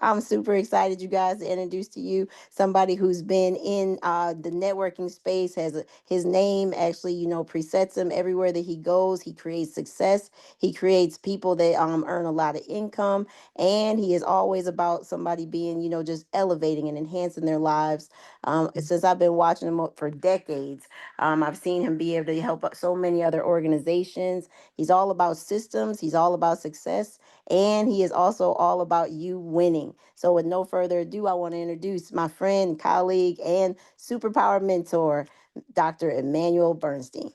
I'm super excited, you guys, to introduce to you somebody who's been in the networking space. His name actually, presets him everywhere that he goes. He creates success. He creates people that earn a lot of income, and he is always about somebody being, just elevating and enhancing their lives. Since I've been watching him for decades, I've seen him be able to help out so many other organizations. He's all about systems. He's all about success, and he is also all about you winning. So, with no further ado, I want to introduce my friend, colleague, and superpower mentor, Dr. Emmanuel Bernstein.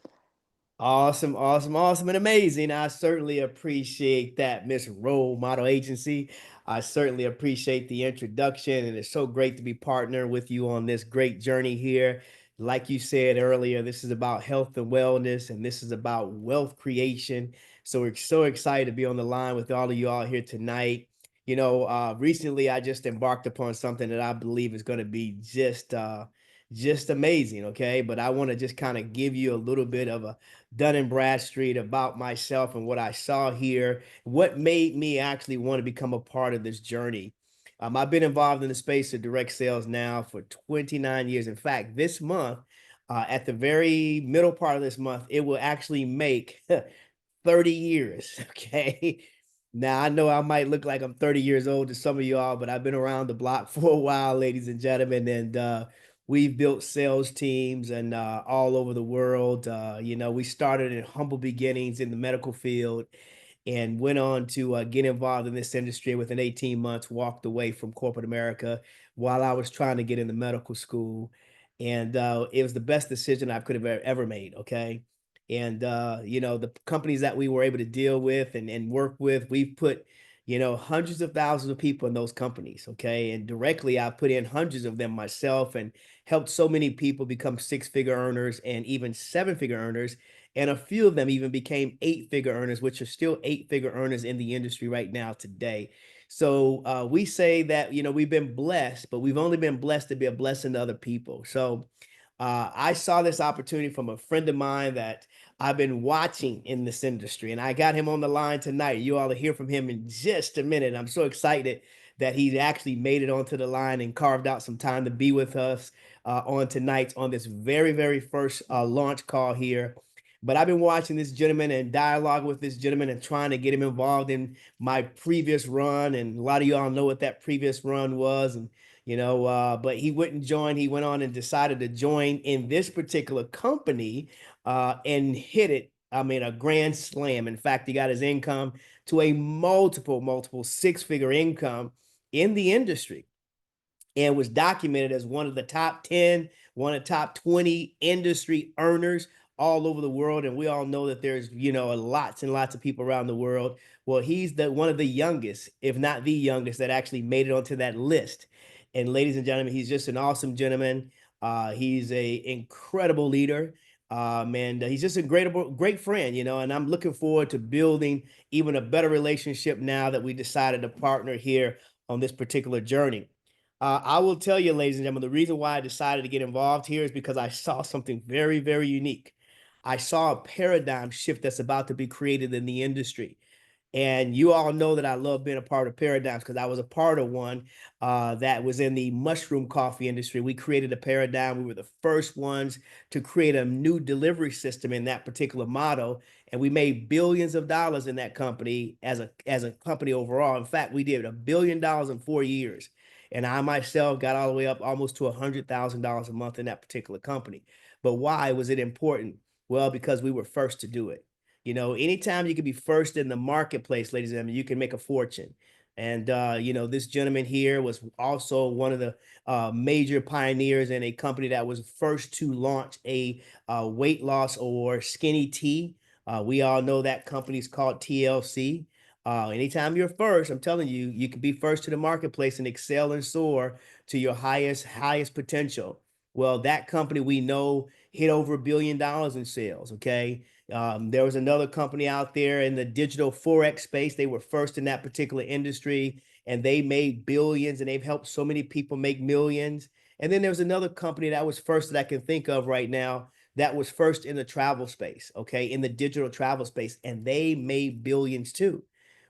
Awesome, awesome, awesome, and amazing. I certainly appreciate that, Miss Role Model Agency. I certainly appreciate the introduction, and it's so great to be partnering with you on this great journey here. Like you said earlier, this is about health and wellness, and this is about wealth creation. So we're so excited to be on the line with all of you all here tonight. Recently I just embarked upon something that I believe is going to be just amazing. Okay, but I want to just kind of give you a little bit of a Dun and Bradstreet about myself and what I saw here, what made me actually want to become a part of this journey. I've been involved in the space of direct sales now for 29 years. In fact, this month, at the very middle part of this month, it will actually make 30 years. Okay. Now, I know I might look like I'm 30 years old to some of y'all, but I've been around the block for a while, ladies and gentlemen. And we've built sales teams and all over the world. We started in humble beginnings in the medical field and went on to get involved in this industry. Within 18 months, walked away from corporate America while I was trying to get into medical school. And it was the best decision I could have ever made. Okay. And the companies that we were able to deal with and work with, we've put hundreds of thousands of people in those companies. Okay. And directly I put in hundreds of them myself and helped so many people become six-figure earners and even seven-figure earners. And a few of them even became eight-figure earners, which are still eight-figure earners in the industry right now today. So we say that, we've been blessed, but we've only been blessed to be a blessing to other people. So I saw this opportunity from a friend of mine that I've been watching in this industry, and I got him on the line tonight. You all will hear from him in just a minute. I'm so excited that he actually made it onto the line and carved out some time to be with us on tonight on this very, very first launch call here. But I've been watching this gentleman and dialogue with this gentleman and trying to get him involved in my previous run. And a lot of y'all know what that previous run was. And but he wouldn't join. He went on and decided to join in this particular company and hit it. I mean, a grand slam. In fact, he got his income to a multiple six-figure income in the industry and was documented as one of the top 10, one of the top 20 industry earners all over the world. And we all know that there's, lots and lots of people around the world. Well, he's the one of the youngest, if not the youngest, that actually made it onto that list. And ladies and gentlemen, he's just an awesome gentleman. He's a incredible leader. And he's just a great friend, and I'm looking forward to building even a better relationship now that we decided to partner here on this particular journey. I will tell you, ladies and gentlemen, the reason why I decided to get involved here is because I saw something very, very unique. I saw a paradigm shift that's about to be created in the industry. And you all know that I love being a part of paradigms because I was a part of one that was in the mushroom coffee industry. We created a paradigm. We were the first ones to create a new delivery system in that particular model, and we made billions of dollars in that company as a company overall. In fact, we did $1 billion in 4 years, and I myself got all the way up almost to $100,000 a month in that particular company. But why was it important? Well, because we were first to do it. Anytime you can be first in the marketplace, ladies and gentlemen, you can make a fortune. And this gentleman here was also one of the major pioneers in a company that was first to launch a weight loss or skinny tea. We all know that company is called TLC. Anytime you're first, I'm telling you, you can be first to the marketplace and excel and soar to your highest potential. Well, that company we know hit over $1 billion in sales. Okay. There was another company out there in the digital Forex space. They were first in that particular industry and they made billions and they've helped so many people make millions. And then there was another company that was first that I can think of right now that was first in the travel space, okay, in the digital travel space, and they made billions too.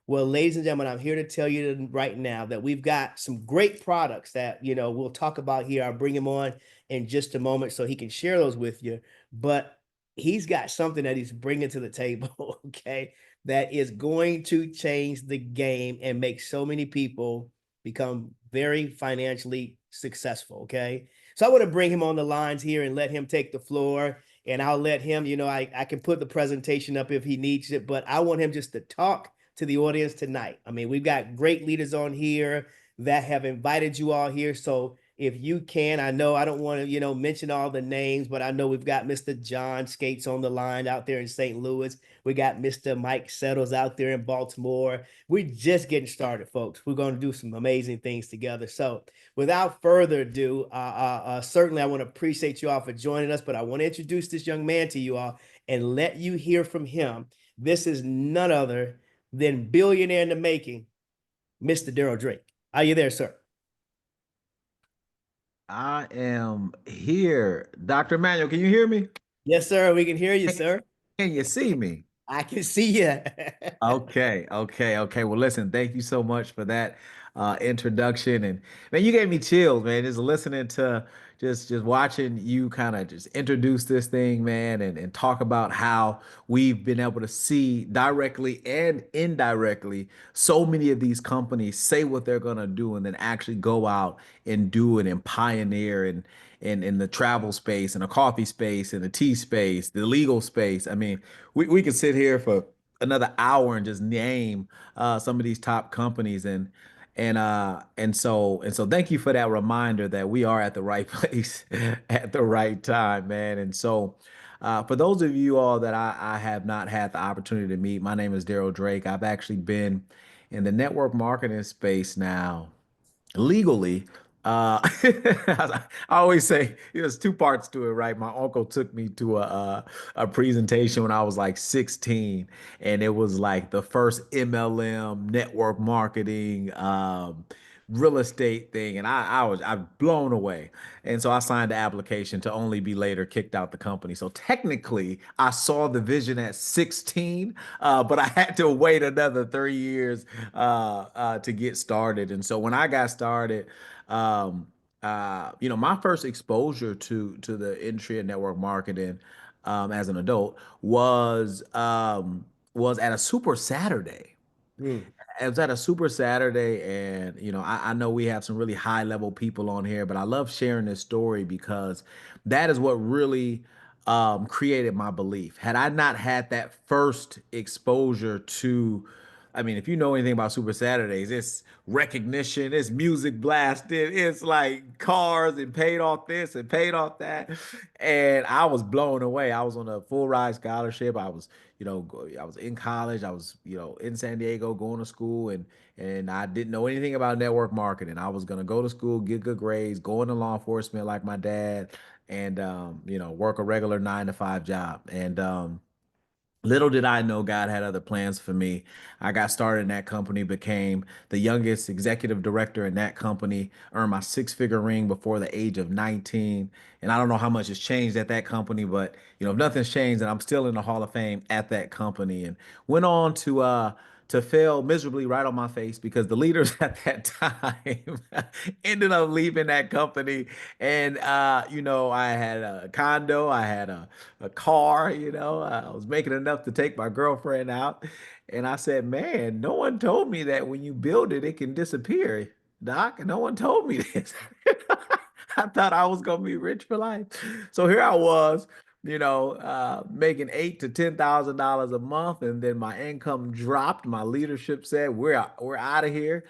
Well, ladies and gentlemen, I'm here to tell you right now that we've got some great products that, we'll talk about here. I'll bring him on in just a moment so he can share those with you. But he's got something that he's bringing to the table, okay, that is going to change the game and make so many people become very financially successful, okay? So I want to bring him on the lines here and let him take the floor. And I'll let him, I can put the presentation up if he needs it, but I want him just to talk to the audience tonight. I mean, we've got great leaders on here that have invited you all here. So if you can, I know I don't want to, mention all the names, but I know we've got Mr. John Skates on the line out there in St. Louis. We got Mr. Mike Settles out there in Baltimore. We're just getting started, folks. We're going to do some amazing things together. So without further ado, certainly I want to appreciate you all for joining us, but I want to introduce this young man to you all and let you hear from him. This is none other than billionaire in the making, Mr. Darryl Drake. Are you there, sir? I am here. Dr. Manuel, can you hear me? Yes, sir. We can hear you, sir. Can you see me? I can see you. Okay. Well, listen, thank you so much for that introduction. And man, you gave me chills, man. Just listening to just watching you kind of just introduce this thing, man, and talk about how we've been able to see directly and indirectly so many of these companies say what they're gonna do and then actually go out and do it and pioneer and in the travel space and the coffee space and the tea space, the legal space. I mean, we could sit here for another hour and just name some of these top companies and so thank you for that reminder that we are at the right place at the right time, man. And so for those of you all that I have not had the opportunity to meet, my name is Darryl Drake. I've actually been in the network marketing space now legally. I always say there's two parts to it, right? My uncle took me to a presentation when I was like 16, and it was like the first MLM network marketing real estate thing, and I was blown away. And so I signed the application to only be later kicked out the company. So technically, I saw the vision at 16, but I had to wait another 3 years to get started. And so when I got started, my first exposure to the industry and network marketing as an adult was at a Super Saturday. Mm, It was at a Super Saturday, and I know we have some really high level people on here, but I love sharing this story because that is what really created my belief. Had I not had that first exposure to, I mean, if you know anything about Super Saturdays, it's recognition, it's music blasted, it's like cars and paid off this and paid off that. And I was blown away. I was on a full ride scholarship. I was in college. I was, in San Diego going to school, and I didn't know anything about network marketing. I was gonna go to school, get good grades, go into law enforcement like my dad, and work a regular 9 to 5 job. And little did I know God had other plans for me. I got started in that company, became the youngest executive director in that company, earned my six-figure ring before the age of 19. And I don't know how much has changed at that company, but if nothing's changed, then I'm still in the Hall of Fame at that company. And went on to fail miserably right on my face because the leaders at that time ended up leaving that company. And I had a condo, I had a car, I was making enough to take my girlfriend out. And I said, man, no one told me that when you build it, it can disappear. Doc, no one told me this. I thought I was gonna be rich for life. So here I was, making $8,000 to $10,000 a month, and then my income dropped. My leadership said, we're out of here,"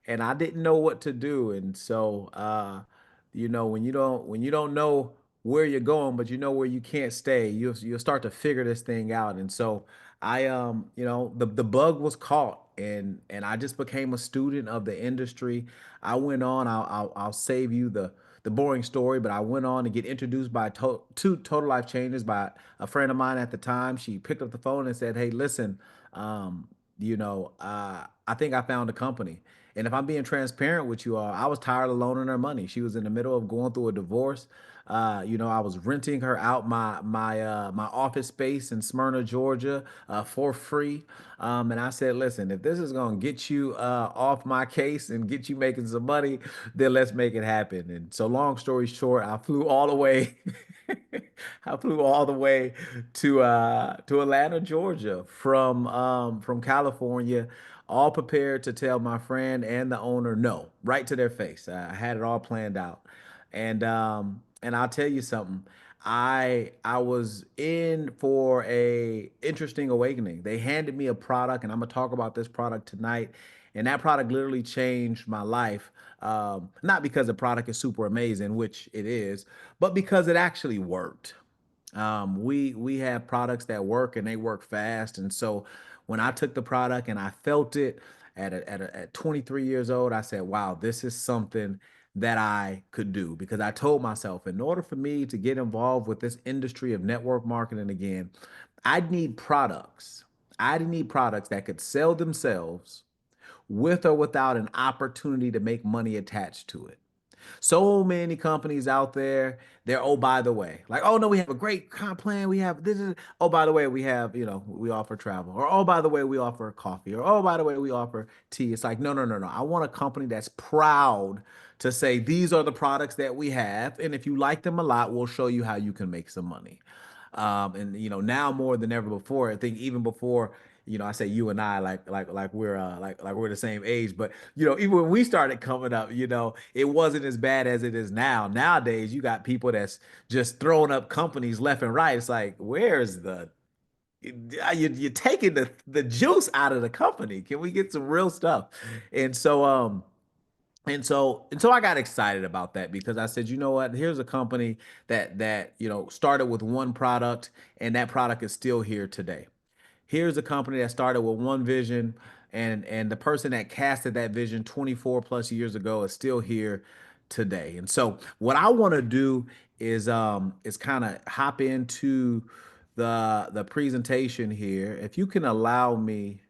and I didn't know what to do. And so, when you don't know where you're going, but you know where you can't stay, you'll start to figure this thing out. And so the bug was caught, and I just became a student of the industry. I went on. I'll save you the boring story, but I went on to get introduced by two total life changers by a friend of mine at the time. She picked up the phone and said, "Hey, listen, I think I found a company." And if I'm being transparent with you all, I was tired of loaning her money. She was in the middle of going through a divorce. I was renting her out my office space in Smyrna, Georgia, for free. And I said, listen, if this is gonna get you off my case and get you making some money, then let's make it happen. And so, long story short, I flew all the way. I flew all the way to Atlanta, Georgia, from California, all prepared to tell my friend and the owner no, right to their face. I had it all planned out, and I'll tell you something. I was in for a interesting awakening. They handed me a product, and I'm gonna talk about this product tonight. And that product literally changed my life. Not because the product is super amazing, which it is, but because it actually worked. We have products that work and they work fast. And so when I took the product and I felt it at 23 years old, I said, wow, this is something that I could do, because I told myself, in order for me to get involved with this industry of network marketing again, I'd need products. I need products that could sell themselves with or without an opportunity to make money attached to it. So many companies out there, they're, oh, by the way, like, oh no, we have a great comp plan. We have this is, oh, by the way, we have, we offer travel, or oh, by the way, we offer coffee, or oh, by the way, we offer tea. It's like, no, no, no, no. I want a company that's proud to say these are the products that we have. And if you like them a lot, we'll show you how you can make some money. And now more than ever before, I think even before, I say you and I, like we're like we're the same age, but even when we started coming up, it wasn't as bad as it is now. Nowadays, you got people that's just throwing up companies left and right. It's like, where's the you're taking the juice out of the company? Can we get some real stuff? And so and so I got excited about that, because I said, you know what? Here's a company that started with one product, and that product is still here today. Here's a company that started with one vision, and the person that casted that vision 24 plus years ago is still here today. And so what I want to do is kind of hop into the presentation here. If you can allow me,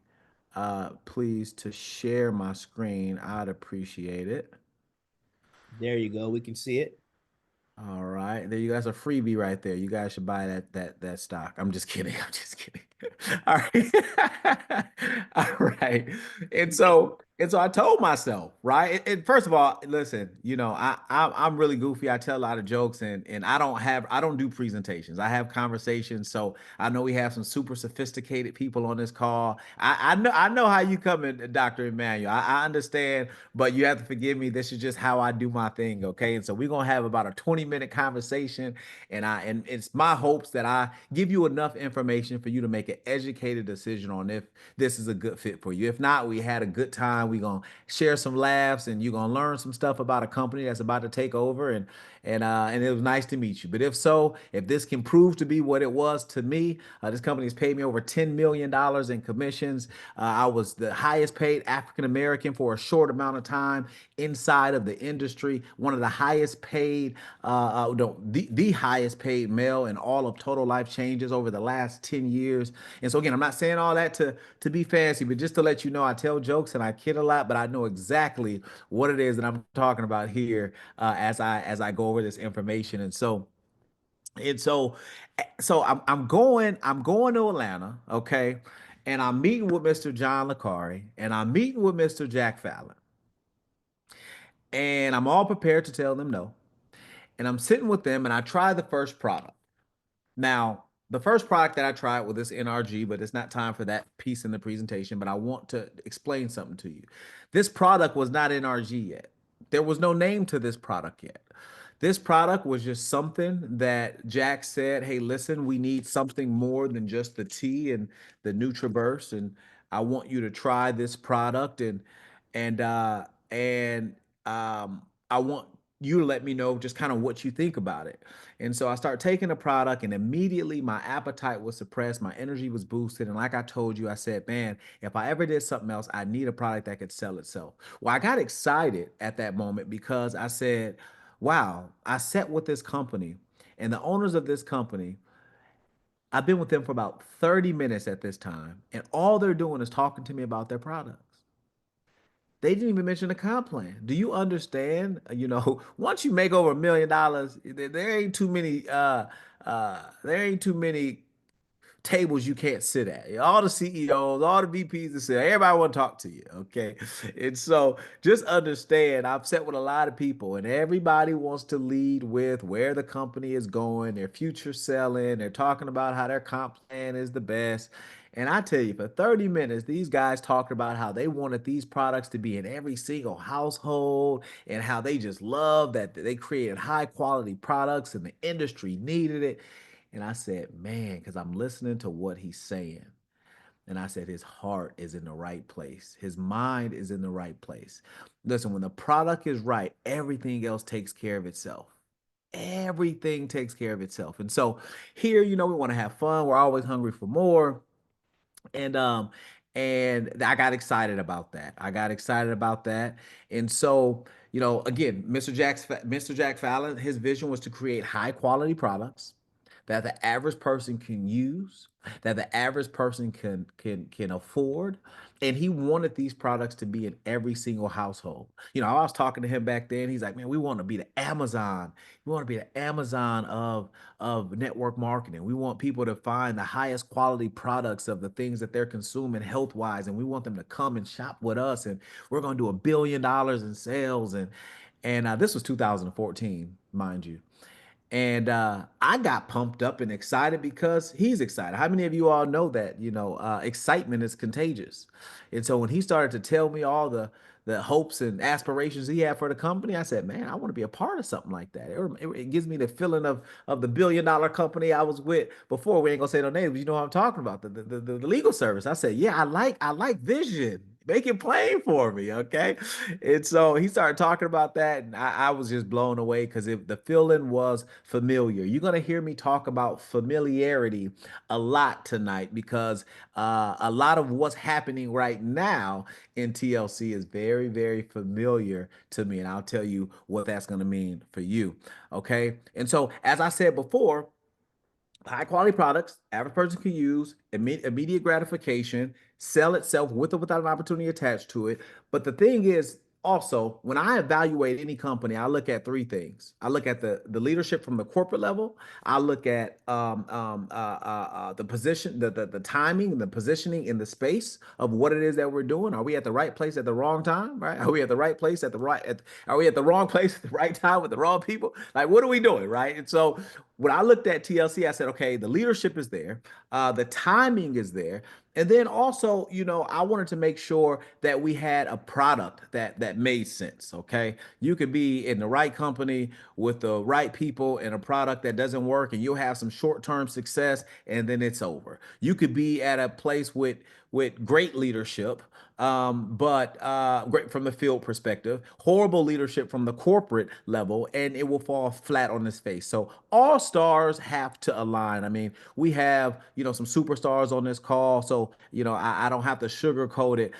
please, to share my screen, I'd appreciate it. There you go. We can see it. All right, there you guys, a freebie right there. You guys should buy that stock. I'm just kidding. I'm just kidding. All right, all right. And so I told myself, right. And first of all, listen, I'm really goofy. I tell a lot of jokes, and I don't do presentations. I have conversations. So I know we have some super sophisticated people on this call. I know how you come in, Dr. Emmanuel. I understand, but you have to forgive me. This is just how I do my thing, okay? And so we're gonna have about a 20-minute conversation, and it's my hopes that I give you enough information for you to make an educated decision on if this is a good fit for you. If not, we had a good time. We're gonna share some laughs, and you're gonna learn some stuff about a company that's about to take over, and it was nice to meet you. But if so, if this can prove to be what it was to me, this company has paid me over $10 million in commissions. I was the highest paid African American for a short amount of time inside of the industry. One of the highest paid, no, the highest paid male in all of Total Life Changes over the last 10 years. And so again, I'm not saying all that to be fancy, but just to let you know, I tell jokes and I kid a lot, but I know exactly what it is that I'm talking about here, as I go over this information. And so I'm going to Atlanta, okay, and I'm meeting with Mr. John Licari, and I'm meeting with Mr. Jack Fallon, and I'm all prepared to tell them no. And I'm sitting with them, and I try the first product. Now, the first product that I tried was this NRG, but it's not time for that piece in the presentation. But I want to explain something to you. This product was not NRG yet. There was no name to this product yet. This product was just something that Jack said, hey, listen, we need something more than just the tea and the NutriBurst. And I want you to try this product, and I want you to let me know just kind of what you think about it. And so I start taking the product, and immediately my appetite was suppressed, my energy was boosted. And like I told you, I said, man, if I ever did something else, I need a product that could sell itself. Well, I got excited at that moment, because I said, wow, I sat with this company, and the owners of this company, I've been with them for about 30 minutes at this time, and all they're doing is talking to me about their products. They didn't even mention the comp plan. Do you understand? Once you make over $1 million, there ain't too many. There ain't too many tables you can't sit at. All the CEOs, all the VPs that say everybody want to talk to you. Okay. And so just understand I've sat with a lot of people and everybody wants to lead with where the company is going, their future selling. They're talking about how their comp plan is the best. And I tell you, for 30 minutes, these guys talked about how they wanted these products to be in every single household and how they just love that they created high quality products and the industry needed it. And I said, man, because I'm listening to what he's saying. And I said, his heart is in the right place. His mind is in the right place. Listen, when the product is right, everything else takes care of itself. Everything takes care of itself. And so here, we want to have fun. We're always hungry for more. And I got excited about that. I got excited about that. And so, again, Mr. Jack Fallon, his vision was to create high quality products that the average person can use, that the average person can afford. And he wanted these products to be in every single household. I was talking to him back then. He's like, man, we want to be the Amazon. We want to be the Amazon of network marketing. We want people to find the highest quality products of the things that they're consuming health wise. And we want them to come and shop with us. And we're going to do $1 billion in sales. And this was 2014, mind you. And I got pumped up and excited because he's excited. How many of you all know that, excitement is contagious? And so when he started to tell me all the hopes and aspirations he had for the company, I said, man, I want to be a part of something like that. It gives me the feeling of the $1 billion company I was with before. We ain't gonna say no names, but you know what I'm talking about, the legal service. I said, yeah, I like vision. Make it plain for me, okay? And so he started talking about that, and I was just blown away because the feeling was familiar. You're gonna hear me talk about familiarity a lot tonight because a lot of what's happening right now in TLC is very, very familiar to me, and I'll tell you what that's gonna mean for you, okay? And so, as I said before, high quality products, average person can use, immediate gratification, sell itself with or without an opportunity attached to it. But the thing is, also, when I evaluate any company, I look at three things. I look at the leadership from the corporate level. I look at the position, the timing, the positioning in the space of what it is that we're doing. Are we at the right place at the wrong time? Right? Are we at the right place at the right? Are we at the wrong place at the right time with the wrong people? Like, what are we doing? Right? And so when I looked at TLC, I said, okay, the leadership is there, the timing is there, and then also, I wanted to make sure that we had a product that made sense. Okay, you could be in the right company with the right people and a product that doesn't work, and you'll have some short-term success, and then it's over. You could be at a place with great leadership, but great from the field perspective, horrible leadership from the corporate level, and it will fall flat on its face. So all stars have to align. I mean, we have, some superstars on this call, so, I don't have to sugarcoat it.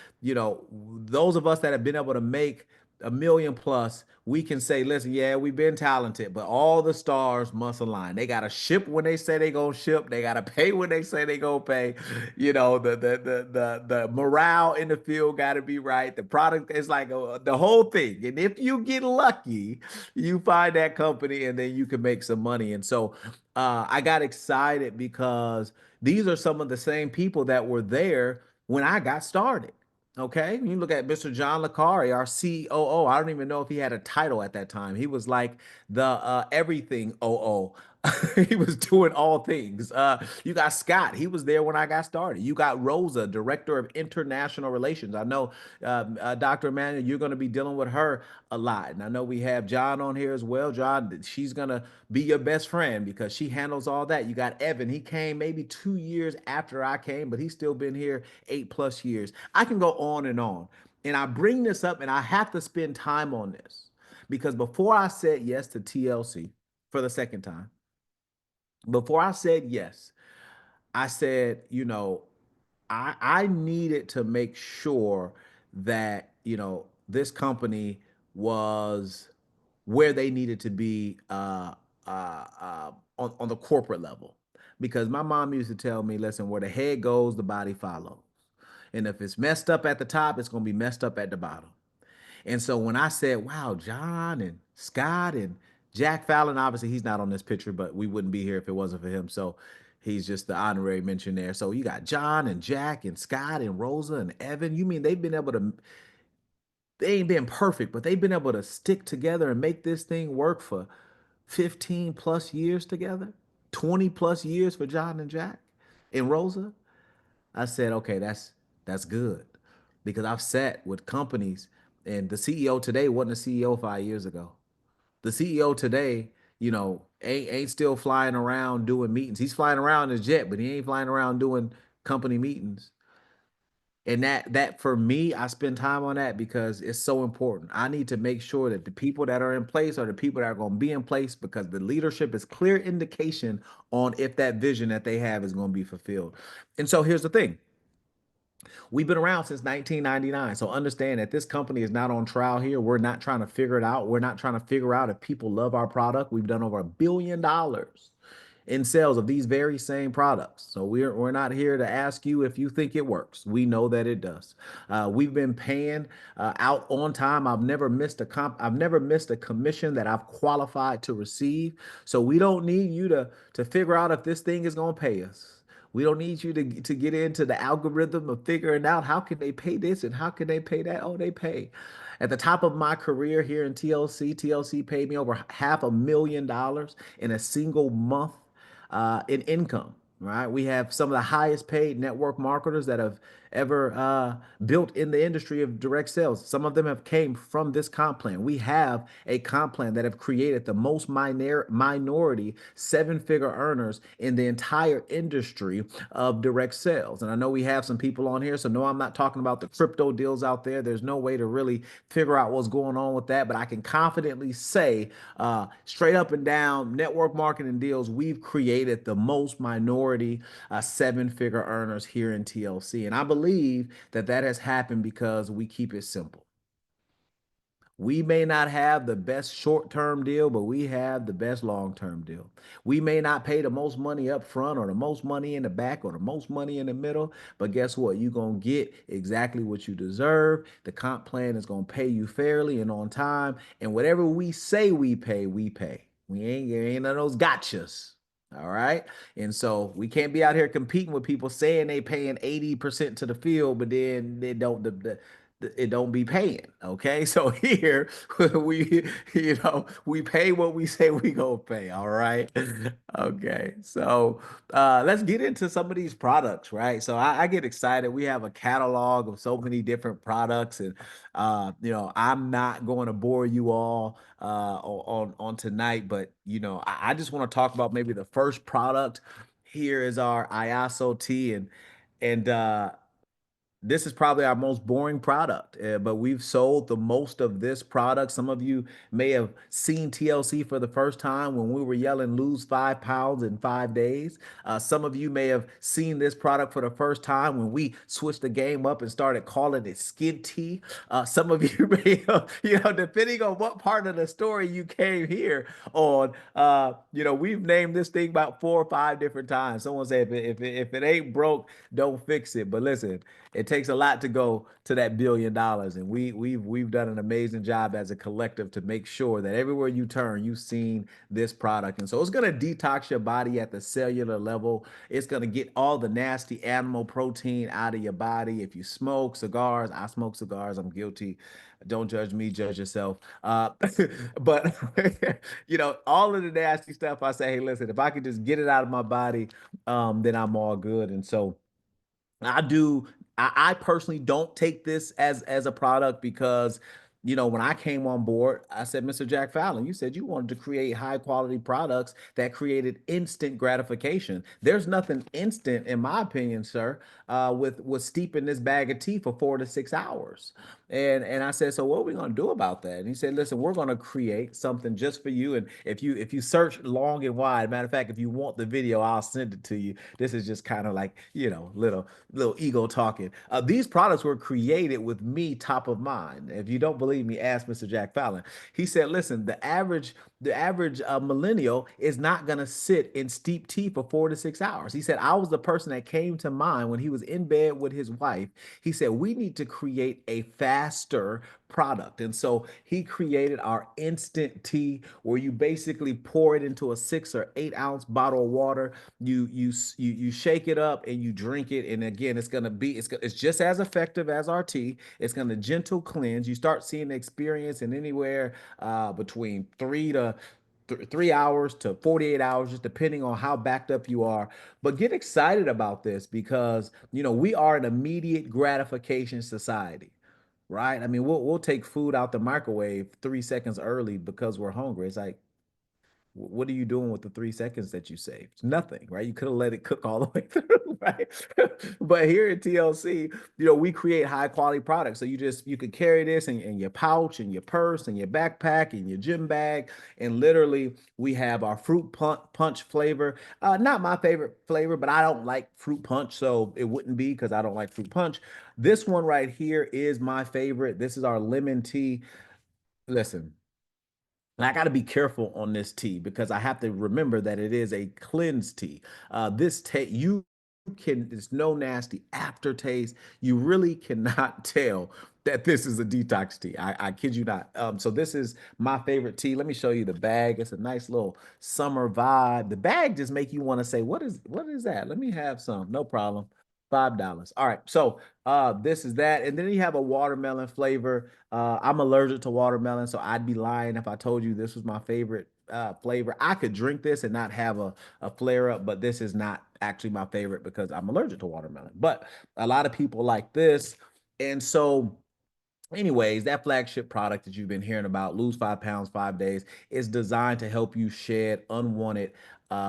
Those of us that have been able to make a million plus, we can say, listen, yeah, we've been talented, but all the stars must align. They gotta ship when they say they gonna ship. They gotta pay when they say they gonna pay. The morale in the field gotta be right. The product is like the whole thing. And if you get lucky, you find that company and then you can make some money. And so I got excited because these are some of the same people that were there when I got started. Okay, you look at Mr. John Licari, our COO. I don't even know if he had a title at that time. He was like the everything OO. He was doing all things. You got Scott. He was there when I got started. You got Rosa, Director of International Relations. I know Dr. Emmanuel, you're going to be dealing with her a lot. And I know we have John on here as well. John, she's going to be your best friend because she handles all that. You got Evan. He came maybe 2 years after I came, but he's still been here 8+ years. I can go on and on. And I bring this up and I have to spend time on this because before I said yes to TLC for the second time, before I said yes, I said, I needed to make sure that, this company was where they needed to be on the corporate level. Because my mom used to tell me, listen, where the head goes, the body follows. And if it's messed up at the top, it's going to be messed up at the bottom. And so when I said, wow, John and Scott and Jack Fallon, obviously he's not on this picture, but we wouldn't be here if it wasn't for him. So he's just the honorary mention there. So you got John and Jack and Scott and Rosa and Evan. You mean they've been able to, they ain't been perfect, but they've been able to stick together and make this thing work for 15 plus years together, 20 plus years for John and Jack and Rosa. I said, okay, that's good. Because I've sat with companies and the CEO today wasn't a CEO 5 years ago. The CEO today, ain't still flying around doing meetings. He's flying around in his jet, but he ain't flying around doing company meetings. And that for me, I spend time on that because it's so important. I need to make sure that the people that are in place are the people that are going to be in place because the leadership is clear indication on if that vision that they have is going to be fulfilled. And so here's the thing. We've been around since 1999. So understand that this company is not on trial here. We're not trying to figure it out. We're not trying to figure out if people love our product. We've done over $1 billion in sales of these very same products. So we're not here to ask you if you think it works. We know that it does. We've been paying out on time. I've never missed a commission that I've qualified to receive. So we don't need you to figure out if this thing is going to pay us. We don't need you to get into the algorithm of figuring out how can they pay this and how can they pay that. Oh, they pay. At the top of my career here in TLC paid me over $500,000 in a single month in income. Right, we have some of the highest paid network marketers that have ever built in the industry of direct sales. Some of them have came from this comp plan. We have a comp plan that have created the most minority seven-figure earners in the entire industry of direct sales. And I know we have some people on here, so no, I'm not talking about the crypto deals out there. There's no way to really figure out what's going on with that, but I can confidently say straight up and down network marketing deals, we've created the most minority seven-figure earners here in TLC. And I believe that that has happened because we keep it simple. We may not have the best short term deal, but we have the best long term deal. We may not pay the most money up front or the most money in the back or the most money in the middle, but guess what? You're going to get exactly what you deserve. The comp plan is going to pay you fairly and on time. And whatever we say we pay, we pay. We ain't none of those gotchas. All right. And so we can't be out here competing with people saying they paying 80% to the field, but then they don't it don't be paying. Okay. So here we, we pay what we say we gonna pay. All right. Okay. So let's get into some of these products, right? So I get excited. We have a catalog of so many different products, and I'm not going to bore you all on tonight, but I just want to talk about maybe the first product. Here is our IASO T, and this is probably our most boring product, but we've sold the most of this product. Some of you may have seen TLC for the first time when we were yelling lose 5 pounds in 5 days. Some of you may have seen this product for the first time when we switched the game up and started calling it Skid Tea. Some of you may have, depending on what part of the story you came here on, we've named this thing about 4 or 5 different times. Someone said if it ain't broke, don't fix it. But listen, it takes a lot to go to that $1 billion, and we've done an amazing job as a collective to make sure that everywhere you turn, you've seen this product. And so it's going to detox your body at the cellular level. It's going to get all the nasty animal protein out of your body. If you smoke cigars, I smoke cigars, I'm guilty. Don't judge me, judge yourself. But all of the nasty stuff, I say, hey, listen, if I could just get it out of my body, then I'm all good. And so I do. I personally don't take this as a product because, when I came on board, I said, Mr. Jack Fallon, you said you wanted to create high quality products that created instant gratification. There's nothing instant, in my opinion, sir, with steeping this bag of tea for 4 to 6 hours. And I said, so what are we gonna do about that? And he said, listen, we're gonna create something just for you. And if you search long and wide, matter of fact, if you want the video, I'll send it to you. This is just kind of like, little ego talking. These products were created with me top of mind. If you don't believe me, ask Mr. Jack Fallon. He said, listen, the average millennial is not going to sit in steep tea for 4 to 6 hours. He said, I was the person that came to mind when he was in bed with his wife. He said, we need to create a fast faster product. And so he created our instant tea, where you basically pour it into a 6 or 8 ounce bottle of water. You shake it up and you drink it. And again, it's just as effective as our tea. It's going to gentle cleanse. You start seeing the experience in anywhere between 3 hours to 48 hours, just depending on how backed up you are. But get excited about this because, we are an immediate gratification society, right? I mean, we'll take food out the microwave 3 seconds early because we're hungry. It's like, what are you doing with the 3 seconds that you saved? Nothing, right? You could have let it cook all the way through, right? But here at TLC, we create high quality products. So you could carry this in your pouch, in your purse, in your backpack, in your gym bag. And literally, we have our punch flavor. Not my favorite flavor, but I don't like fruit punch. So it wouldn't be because I don't like fruit punch. This one right here is my favorite. This is our lemon tea. Listen, and I got to be careful on this tea because I have to remember that it is a cleanse tea. This tea, there's no nasty aftertaste. You really cannot tell that this is a detox tea. I kid you not. So this is my favorite tea. Let me show you the bag. It's a nice little summer vibe. The bag just make you want to say, what is that? Let me have some. No problem. $5. All right. So this is that. And then you have a watermelon flavor. I'm allergic to watermelon, so I'd be lying if I told you this was my favorite flavor. I could drink this and not have a flare up, but this is not actually my favorite because I'm allergic to watermelon. But a lot of people like this. And so anyways, that flagship product that you've been hearing about, Lose 5 Pounds, 5 Days, is designed to help you shed unwanted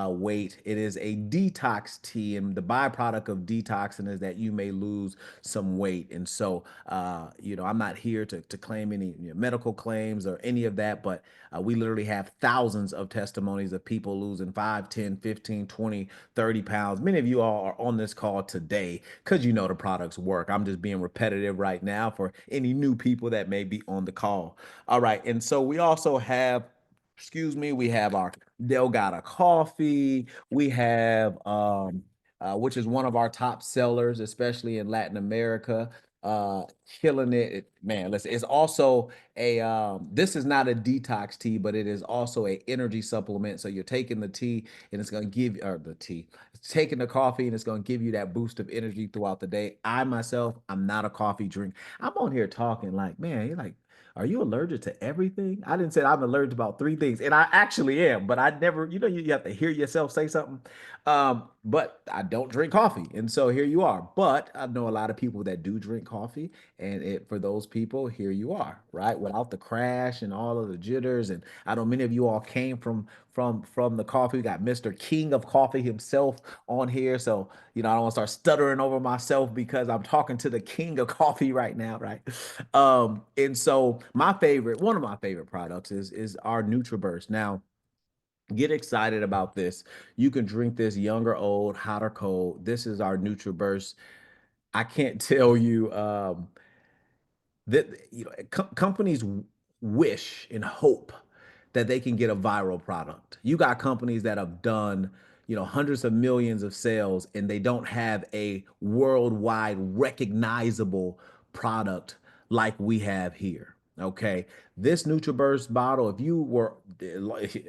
weight. It is a detox tea, and the byproduct of detoxing is that you may lose some weight. And so, I'm not here to claim any medical claims or any of that, but we literally have thousands of testimonies of people losing 5, 10, 15, 20, 30 pounds. Many of you all are on this call today because the products work. I'm just being repetitive right now for any new people that may be on the call. All right. And so we also have, we have our Delgada coffee. We have, which is one of our top sellers, especially in Latin America. Uh, Killing it, man. Listen, it's also this is not a detox tea, but it is also a energy supplement. So you're taking the tea and it's going to give or the tea, it's taking the coffee and it's going to give you that boost of energy throughout the day. I myself, I'm not a coffee drink. I'm on here talking like, man, you're like, are you allergic to everything? I didn't say I'm allergic to about three things, and I actually am, but I never, you have to hear yourself say something. But I don't drink coffee, and so here you are. But I know a lot of people that do drink coffee, and for those people, here you are, right? Without the crash and all of the jitters, and I know many of you all came from the coffee. We got Mr. King of Coffee himself on here, so I don't want to start stuttering over myself because I'm talking to the king of coffee right now, right? And so one of my favorite products is our NutriBurst. Now, get excited about this. You can drink this young or old, hot or cold. This is our NutriBurst. I can't tell you. That companies wish and hope that they can get a viral product. You got companies that have done, hundreds of millions of sales and they don't have a worldwide recognizable product like we have here. Okay. This NutriBurst bottle, if you were,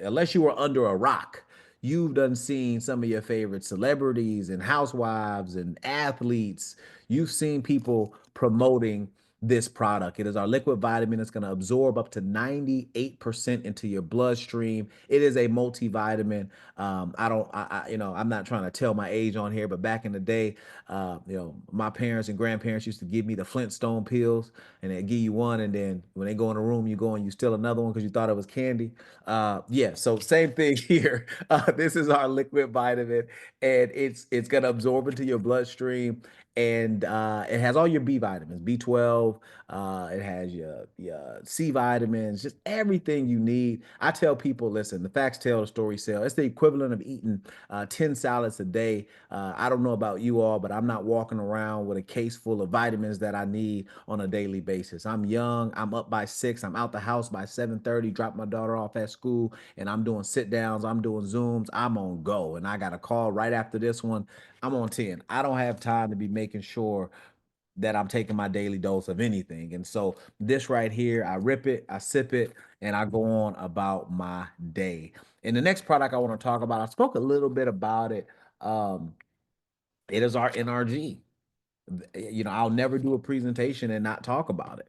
unless you were under a rock, you've done seen some of your favorite celebrities and housewives and athletes. You've seen people promoting this product. It is our liquid vitamin. It's going to absorb up to 98% into your bloodstream. It is a multivitamin. I don't, I'm not trying to tell my age on here, but back in the day, my parents and grandparents used to give me the Flintstone pills, and they give you one, and then when they go in the room, you go and you steal another one because you thought it was candy. Yeah, so same thing here. This is our liquid vitamin, and it's gonna absorb into your bloodstream, and it has all your B vitamins, B12. It has your C vitamins, just everything you need. I tell people, listen, the facts tell, the story sell. It's the equivalent of eating 10 salads a day. I don't know about you all, but I'm not walking around with a case full of vitamins that I need on a daily basis. I'm young. I'm up by 6. I'm out the house by 7:30. Drop my daughter off at school, and I'm doing sit downs. I'm doing Zooms. I'm on go, and I got a call right after this one. I'm on 10. I don't have time to be making sure that I'm taking my daily dose of anything. And so this right here, I rip it, I sip it, and I go on about my day. And the next product I want to talk about, I spoke a little bit about it. Um, it is our NRG. I'll never do a presentation and not talk about it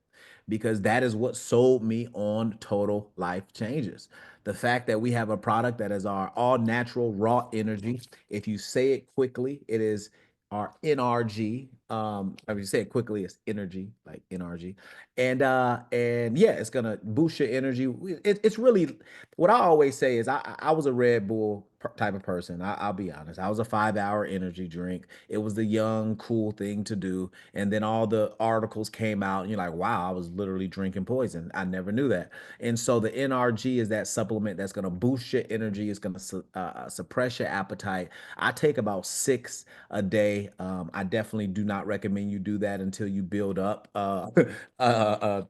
because that is what sold me on Total Life Changes. The fact that we have a product that is our all natural raw energy. If you say it quickly, it is our NRG. If you say it quickly, it's energy, like NRG. And yeah, it's gonna boost your energy. It's really what I always say is I was a Red Bull type of person. I'll be honest. I was a 5 hour energy drink. It was the young, cool thing to do. And then all the articles came out, and you're like, wow, I was literally drinking poison. I never knew that. And so the NRG is that supplement that's going to boost your energy. It's going to suppress your appetite. I take about 6 a day. I definitely do not recommend you do that until you build up,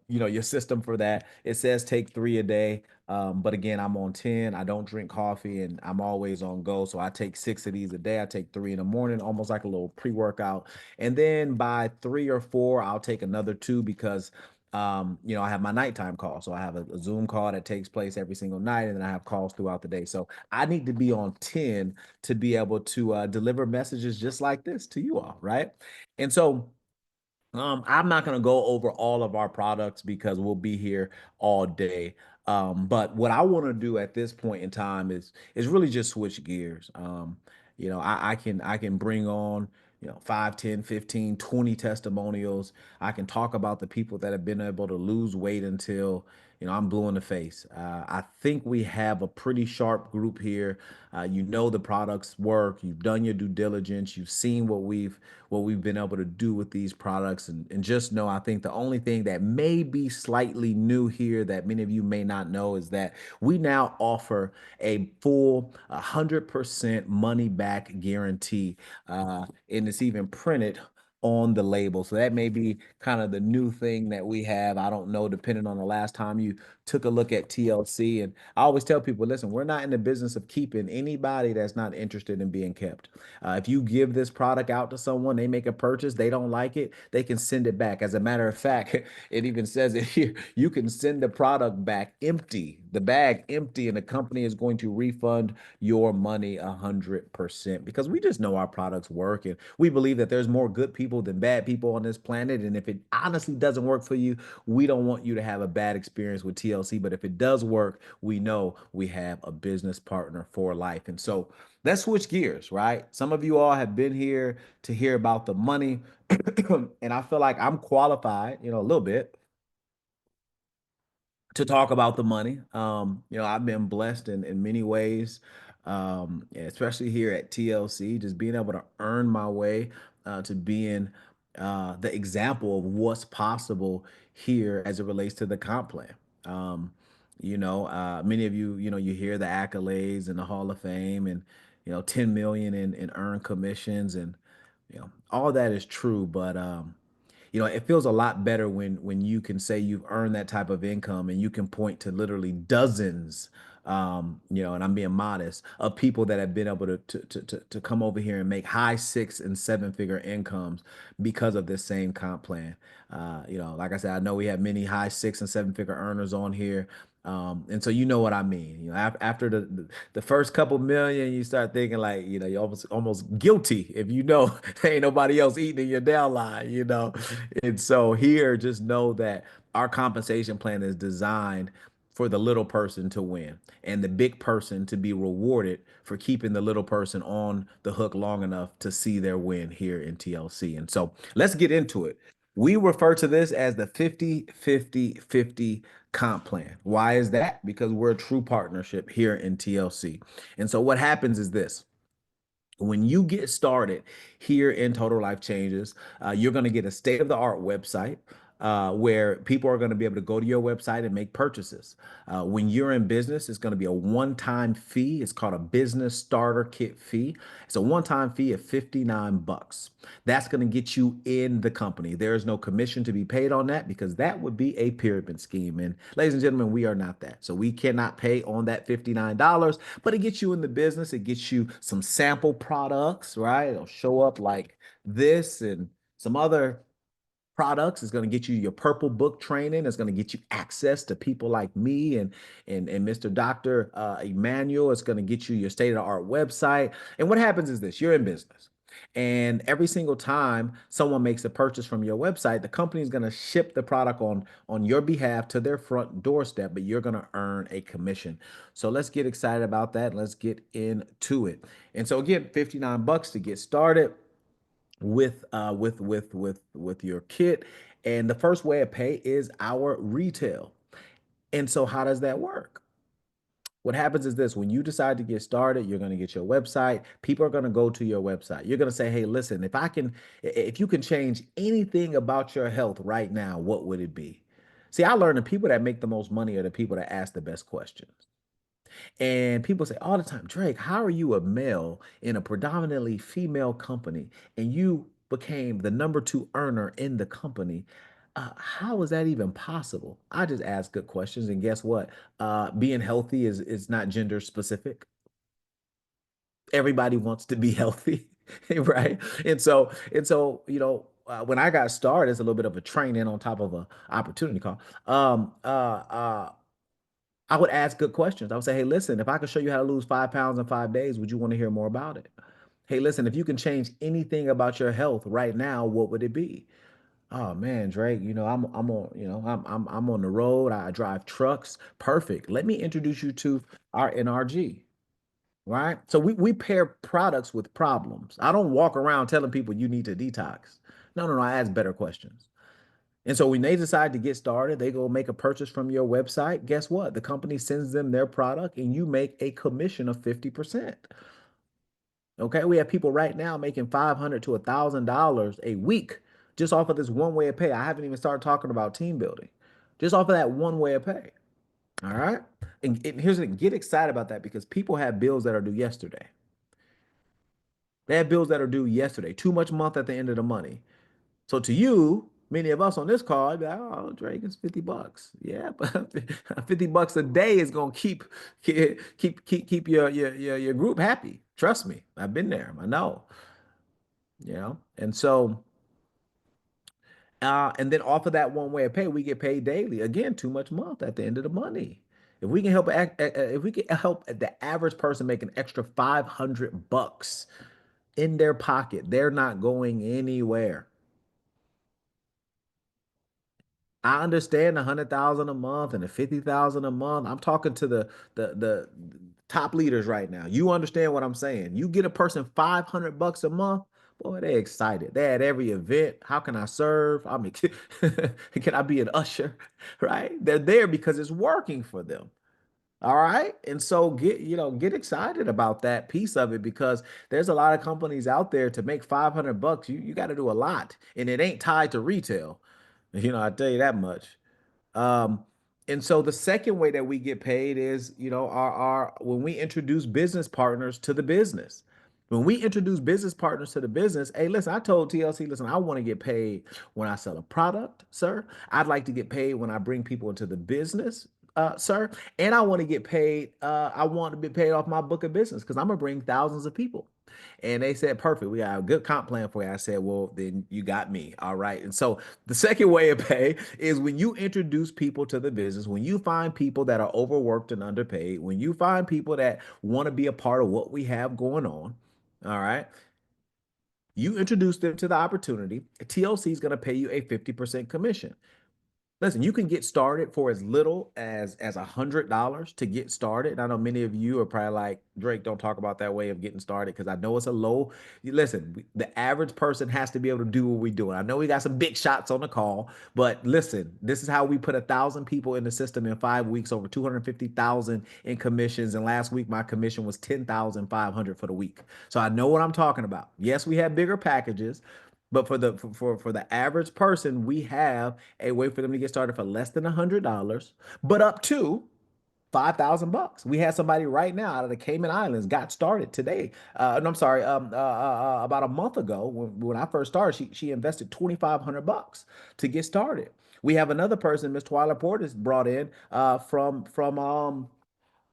your system for that. It says take 3 a day. But again, I'm on 10. I don't drink coffee and I'm always on go. So I take 6 of these a day. I take three in the morning, almost like a little pre-workout. And then by 3 or 4, I'll take another two because I have my nighttime call. So I have a Zoom call that takes place every single night, and then I have calls throughout the day. So I need to be on 10 to be able to deliver messages just like this to you all, right? And so I'm not going to go over all of our products because we'll be here all day. But what I want to do at this point in time is really just switch gears. I can bring on 5, 10, 15, 20 testimonials. I can talk about the people that have been able to lose weight until I'm blue in the face. I think we have a pretty sharp group here. The products work. You've done your due diligence. You've seen what we've been able to do with these products, and just know, I think the only thing that may be slightly new here that many of you may not know is that we now offer a full 100% money back guarantee, and it's even printed on the label. So that may be kind of the new thing that we have. I don't know, depending on the last time you took a look at TLC. And I always tell people, listen, we're not in the business of keeping anybody that's not interested in being kept. If you give this product out to someone, they make a purchase, they don't like it, they can send it back. As a matter of fact, it even says it here, you can send the product back empty, the bag empty, and the company is going to refund your money 100% because we just know our products work, and we believe that there's more good people than bad people on this planet. And if it honestly doesn't work for you, we don't want you to have a bad experience with TLC. But if it does work, we know we have a business partner for life. And so let's switch gears, right? Some of you all have been here to hear about the money, and I feel like I'm qualified, a little bit to talk about the money. I've been blessed in many ways, especially here at TLC, just being able to earn my way to being the example of what's possible here as it relates to the comp plan. Many of you, you hear the accolades and the Hall of Fame and, 10 million in earned commissions, and, all that is true. But it feels a lot better when you can say you've earned that type of income and you can point to literally dozens, and I'm being modest, of people that have been able to come over here and make high 6 and 7 figure incomes because of this same comp plan. Like I said, I know we have many high 6 and 7 figure earners on here. And so you know what I mean. After the first couple million, you start thinking like, you're almost guilty if ain't nobody else eating in your downline, And so here, just know that our compensation plan is designed for the little person to win and the big person to be rewarded for keeping the little person on the hook long enough to see their win here in TLC. And so let's get into it. We refer to this as the 50-50-50 comp plan. Why is that? Because we're a true partnership here in TLC. And so what happens is this. When you get started here in Total Life Changes, you're going to get a state of the art website where people are going to be able to go to your website and make purchases. When you're in business, it's going to be a one-time fee. It's called a business starter kit fee. It's a one-time fee of $59. That's going to get you in the company. There is no commission to be paid on that because that would be a pyramid scheme. And ladies and gentlemen, we are not that. So we cannot pay on that $59, but it gets you in the business. It gets you some sample products, right? It'll show up like this and some other products. It's going to get you your purple book training. It's going to get you access to people like me and Mr. Dr. Emmanuel. It's going to get you your state of the art website. And what happens is this: you're in business. And every single time someone makes a purchase from your website, the company is going to ship the product on your behalf to their front doorstep, but you're going to earn a commission. So let's get excited about that. Let's get into it. And so again, 59 bucks to get started with your kit. And the first way of pay is our retail. And so how does that work? What happens is this: when you decide to get started, you're going to get your website. People are going to go to your website. You're going to say, hey, listen, if you can change anything about your health right now, what would it be? See, I learned the people that make the most money are the people that ask the best questions. And people say all the time, Drake, how are you a male in a predominantly female company and you became the number two earner in the company? How is that even possible? I just ask good questions, and guess what? Being healthy is not gender specific. Everybody wants to be healthy, right? And so when I got started, it's a little bit of a training on top of a opportunity call. Um, uh, uh, I would ask good questions. I would say, hey, listen, if I could show you how to lose 5 pounds in 5 days, would you want to hear more about it? Hey, listen, if you can change anything about your health right now, what would it be? Oh man, Drake, I'm on, I'm on the road. I drive trucks. Perfect. Let me introduce you to our NRG. Right. So we pair products with problems. I don't walk around telling people you need to detox. No, no, no. I ask better questions. And so when they decide to get started, they go make a purchase from your website. Guess what? The company sends them their product and you make a commission of 50%. Okay. We have people right now making $500 to $1,000 a week just off of this one way of pay. I haven't even started talking about team building, just off of that one way of pay. All right. And here's the thing: get excited about that because people have bills that are due yesterday. They have bills that are due yesterday, too much month at the end of the money. So to you, many of us on this call, be like, oh, Drake, it's 50 bucks. Yeah, but 50 bucks a day is gonna keep your group happy. Trust me. I've been there. I know. And so and then off of that one way of pay, we get paid daily. Again, too much month at the end of the money. If we can help the average person make an extra 500 bucks in their pocket, they're not going anywhere. I understand 100,000 a month and the 50,000 a month. I'm talking to the top leaders right now. You understand what I'm saying? You get a person 500 bucks a month, boy, they excited. They at every event. How can I serve? I mean, can I be an usher? Right? They're there because it's working for them. All right. And so get excited about that piece of it because there's a lot of companies out there to make 500 bucks. You got to do a lot and it ain't tied to retail. I tell you that much. Um, and so the second way that we get paid is, our when we introduce business partners to the business. When we introduce business partners to the business, hey, listen, I told TLC, listen, I want to get paid when I sell a product, sir. I'd like to get paid when I bring people into the business, sir. And I want to get paid. I want to be paid off my book of business because I'm gonna bring thousands of people. And they said, perfect. We got a good comp plan for you. I said, well, then you got me. All right. And so the second way of pay is when you introduce people to the business, when you find people that are overworked and underpaid, when you find people that want to be a part of what we have going on. All right. You introduce them to the opportunity. TLC is going to pay you a 50% commission. Listen, you can get started for as little as $100 to get started. And I know many of you are probably like, Drake, don't talk about that way of getting started because I know it's a low. Listen, the average person has to be able to do what we're doing. I know we got some big shots on the call, but listen, this is how we put 1,000 people in the system in 5 weeks, over 250,000 in commissions. And last week, my commission was 10,500 for the week. So I know what I'm talking about. Yes, we have bigger packages. But for the average person, we have a way for them to get started for less than $100, but up to 5,000 bucks. We had somebody right now out of the Cayman Islands got started today. No, I'm sorry, about a month ago when I first started, she invested 2,500 bucks to get started. We have another person, Miss Twyla Portis, brought in from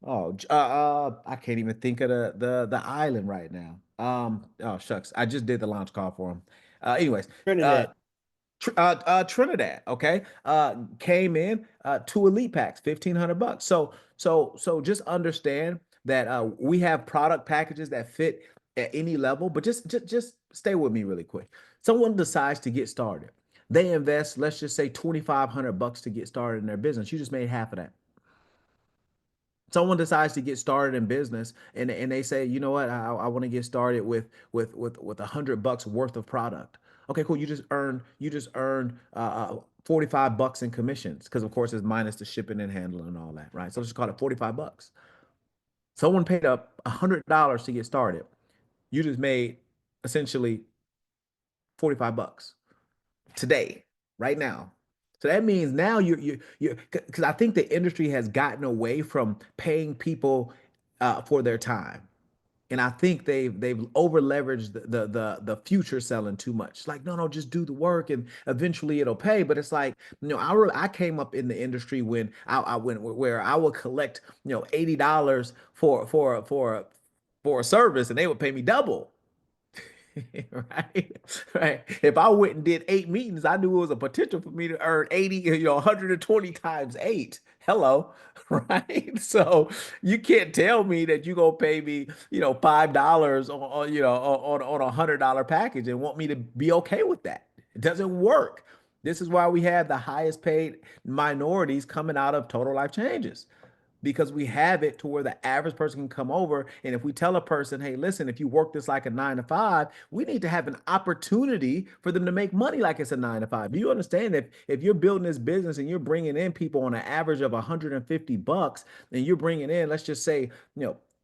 I can't even think of the island right now. Oh shucks, I just did the launch call for him. Anyways, uh, Trinidad. Trinidad, okay, came in two elite packs, 1,500 bucks. So just understand that we have product packages that fit at any level. But just stay with me really quick. Someone decides to get started. They invest, let's just say 2,500 bucks to get started in their business. You just made half of that. Someone decides to get started in business, and they say, you know what, I want to get started with 100 bucks worth of product. Okay, cool. You just earned 45 bucks in commissions, because of course it's minus the shipping and handling and all that, right? So let's just call it 45 bucks. Someone paid up $100 to get started. You just made essentially 45 bucks today, right now. So that means now you're because I think the industry has gotten away from paying people for their time. And I think they've over leveraged the future selling too much. Like, no, no, just do the work and eventually it'll pay. But it's like, I came up in the industry when I went where I would collect, $80 for a service, and they would pay me double. Right, right. If I went and did 8 meetings, I knew it was a potential for me to earn 80, 120 times eight. Hello. Right. So you can't tell me that you're gonna pay me, $5 on $100 package and want me to be okay with that. It doesn't work. This is why we have the highest paid minorities coming out of total life changes, because we have it to where the average person can come over. And if we tell a person, hey, listen, if you work this like a 9 to 5, we need to have an opportunity for them to make money like it's a 9 to 5. Do you understand? If you're building this business and you're bringing in people on an average of 150 bucks, and you're bringing in, let's just say,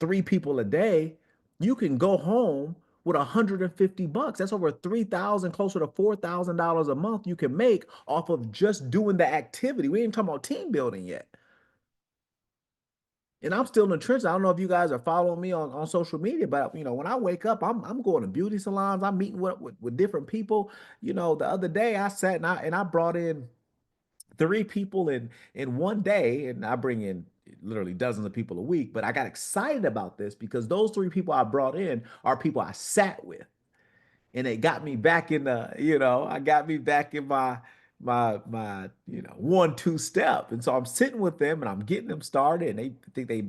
3 people a day, you can go home with 150 bucks. That's over 3,000, closer to $4,000 a month you can make off of just doing the activity. We ain't talking about team building yet. And I'm still in the trenches. I don't know if you guys are following me on social media, but when I wake up, I'm going to beauty salons. I'm meeting with different people. The other day I sat and I brought in 3 people in one day, and I bring in literally dozens of people a week. But I got excited about this because those 3 people I brought in are people I sat with, and it got me back in I got me back in my 1-2 step. And so I'm sitting with them and I'm getting them started, and they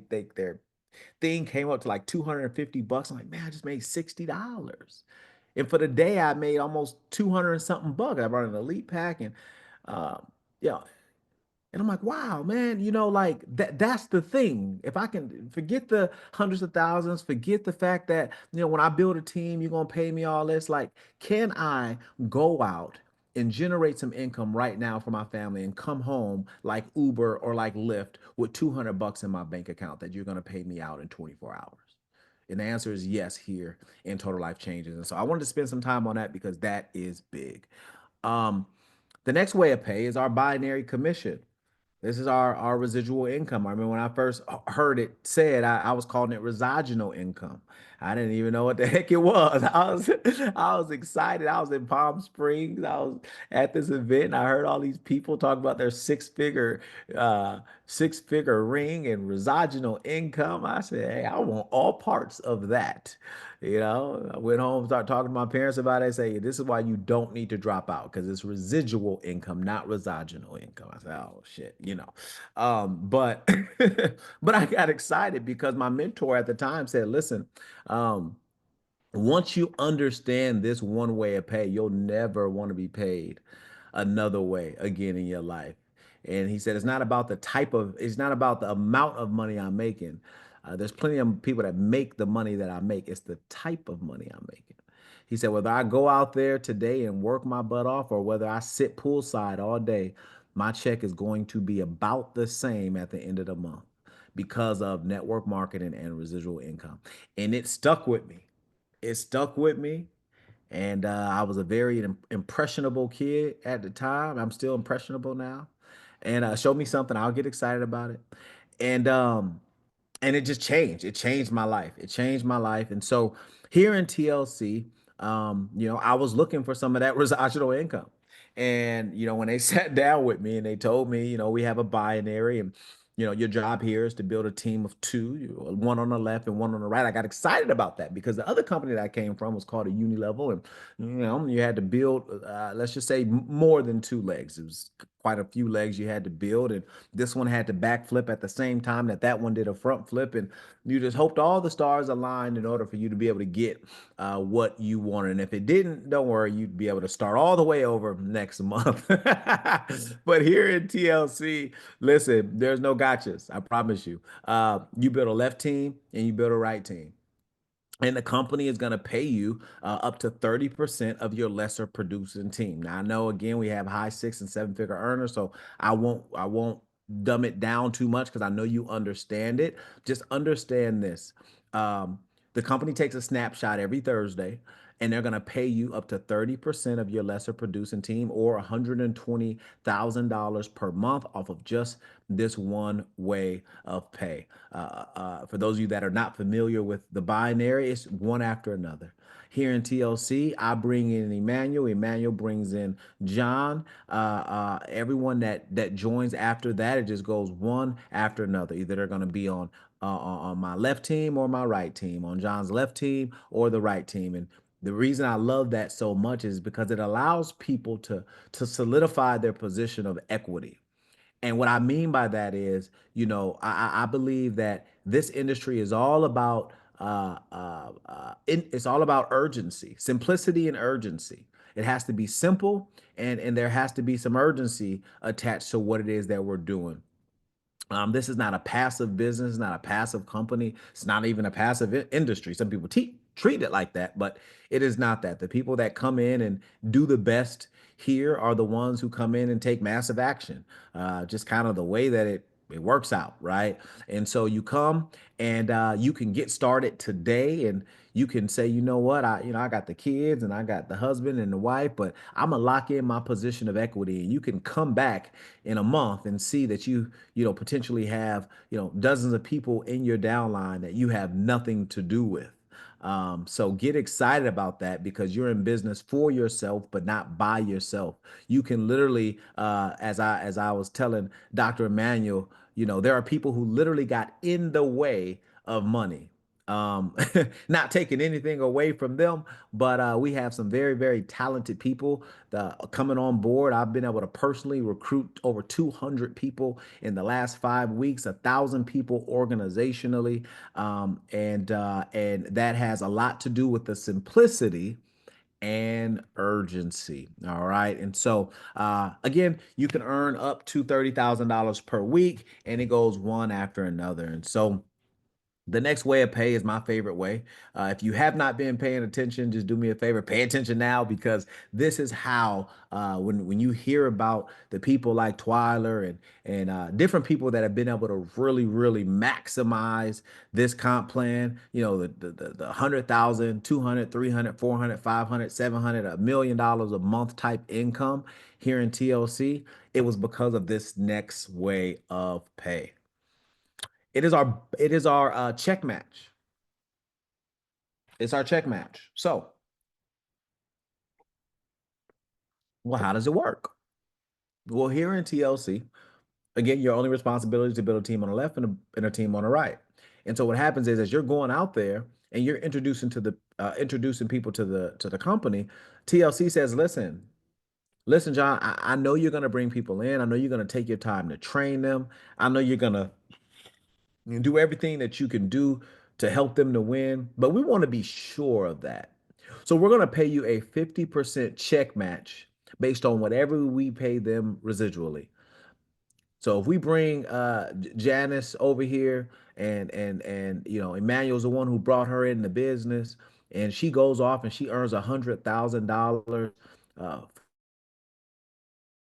think their thing came up to like 250 bucks. I'm like, man, I just made $60. And for the day I made almost 200 and something bucks. I brought an elite pack, and yeah, and I'm like, wow, man, like that's the thing. If I can forget the hundreds of thousands, forget the fact that, when I build a team, you're gonna pay me all this. Like, can I go out and generate some income right now for my family and come home like Uber or like Lyft with 200 bucks in my bank account that you're gonna pay me out in 24 hours? And the answer is yes here in Total Life Changes. And so I wanted to spend some time on that because that is big. Um, the next way of pay is our binary commission. This is our residual income. I remember when I first heard it said, I was calling it residual income. I didn't even know what the heck it was. I was excited. I was in Palm Springs. I was at this event, and I heard all these people talk about their uh, six figure ring and residual income. I said, hey, I want all parts of that. I went home, started talking to my parents about it. I say, this is why you don't need to drop out, because it's residual income, not residual income. I said, oh shit, but but I got excited because my mentor at the time said, listen, um, once you understand this one way of pay, you'll never want to be paid another way again in your life. And he said, it's not about the amount of money I'm making. There's plenty of people that make the money that I make. It's the type of money I'm making. He said, whether I go out there today and work my butt off, or whether I sit poolside all day, my check is going to be about the same at the end of the month because of network marketing and residual income. And it stuck with me. It stuck with me. And I was a very impressionable kid at the time. I'm still impressionable now. And show me something, I'll get excited about it. And and it just changed. It changed my life. It changed my life. And so here in TLC, I was looking for some of that residual income. And when they sat down with me and they told me, we have a binary, and Your job here is to build a team of two, one on the left and one on the right. I got excited about that because the other company that I came from was called a Unilevel, and you had to build, let's just say, more than two legs. It was quite a few legs you had to build, and this one had to backflip at the same time that one did a front flip, and you just hoped all the stars aligned in order for you to be able to get what you wanted. And if it didn't, don't worry, you'd be able to start all the way over next month. But here in TLC, listen, there's no gotchas. I promise you. You build a left team and you build a right team, and the company is going to pay you up to 30% of your lesser producing team. Now I know, again, we have high 6 and 7 figure earners, so I won't dumb it down too much because I know you understand it. Just understand this. um, the company takes a snapshot every Thursday, and they're going to pay you up to 30% of your lesser producing team, or $120,000 per month off of just this one way of pay. For those of you that are not familiar with the binary, it's one after another. Here in TLC, I bring in Emmanuel. Emmanuel brings in John. Everyone that joins after that, it just goes one after another. Either they're going to be on my left team or my right team, on John's left team or the right team. And the reason I love that so much is because it allows people to solidify their position of equity. And what I mean by that is, I believe that this industry is all about it's all about urgency, simplicity, and urgency. It has to be simple, and there has to be some urgency attached to what it is that we're doing. This is not a passive business, it's not a passive company, it's not even a passive industry. Some people treat it like that, but it is not that. The people that come in and do the best here are the ones who come in and take massive action. Just kind of the way that it works out, right? And so you come, and you can get started today, and you can say, you know what, I got the kids and I got the husband and the wife, but I'm gonna lock in my position of equity. And you can come back in a month and see that you potentially have dozens of people in your downline that you have nothing to do with. So get excited about that, because you're in business for yourself, but not by yourself. You can literally, as I was telling Dr. Emmanuel, there are people who literally got in the way of money. Um, Not taking anything away from them, but we have some very, very talented people that are coming on board. I've been able to personally recruit over 200 people in the last 5 weeks, 1,000 people organizationally, and that has a lot to do with the simplicity and urgency. All right. And so, again, you can earn up to $30,000 per week, and it goes one after another. And so, the next way of pay is my favorite way. If you have not been paying attention, just do me a favor, pay attention now, because this is how, when you hear about the people like Twyler and different people that have been able to really, really maximize this comp plan, the 100,000, 200, 300, 400, 500, 700, $1 million a month type income here in TLC, it was because of this next way of pay. It is our check match. It's our check match. So, well, how does it work? Well, here in TLC, again, your only responsibility is to build a team on the left and a team on the right. And so what happens is, as you're going out there and you're introducing people to the company, TLC says, listen, John, I know you're going to bring people in. I know you're going to take your time to train them. I know you're going to do everything that you can do to help them to win, but we want to be sure of that. So we're going to pay you a 50% check match based on whatever we pay them residually. So if we bring Janice over here, and Emmanuel's the one who brought her in the business, and she goes off and she earns $100,000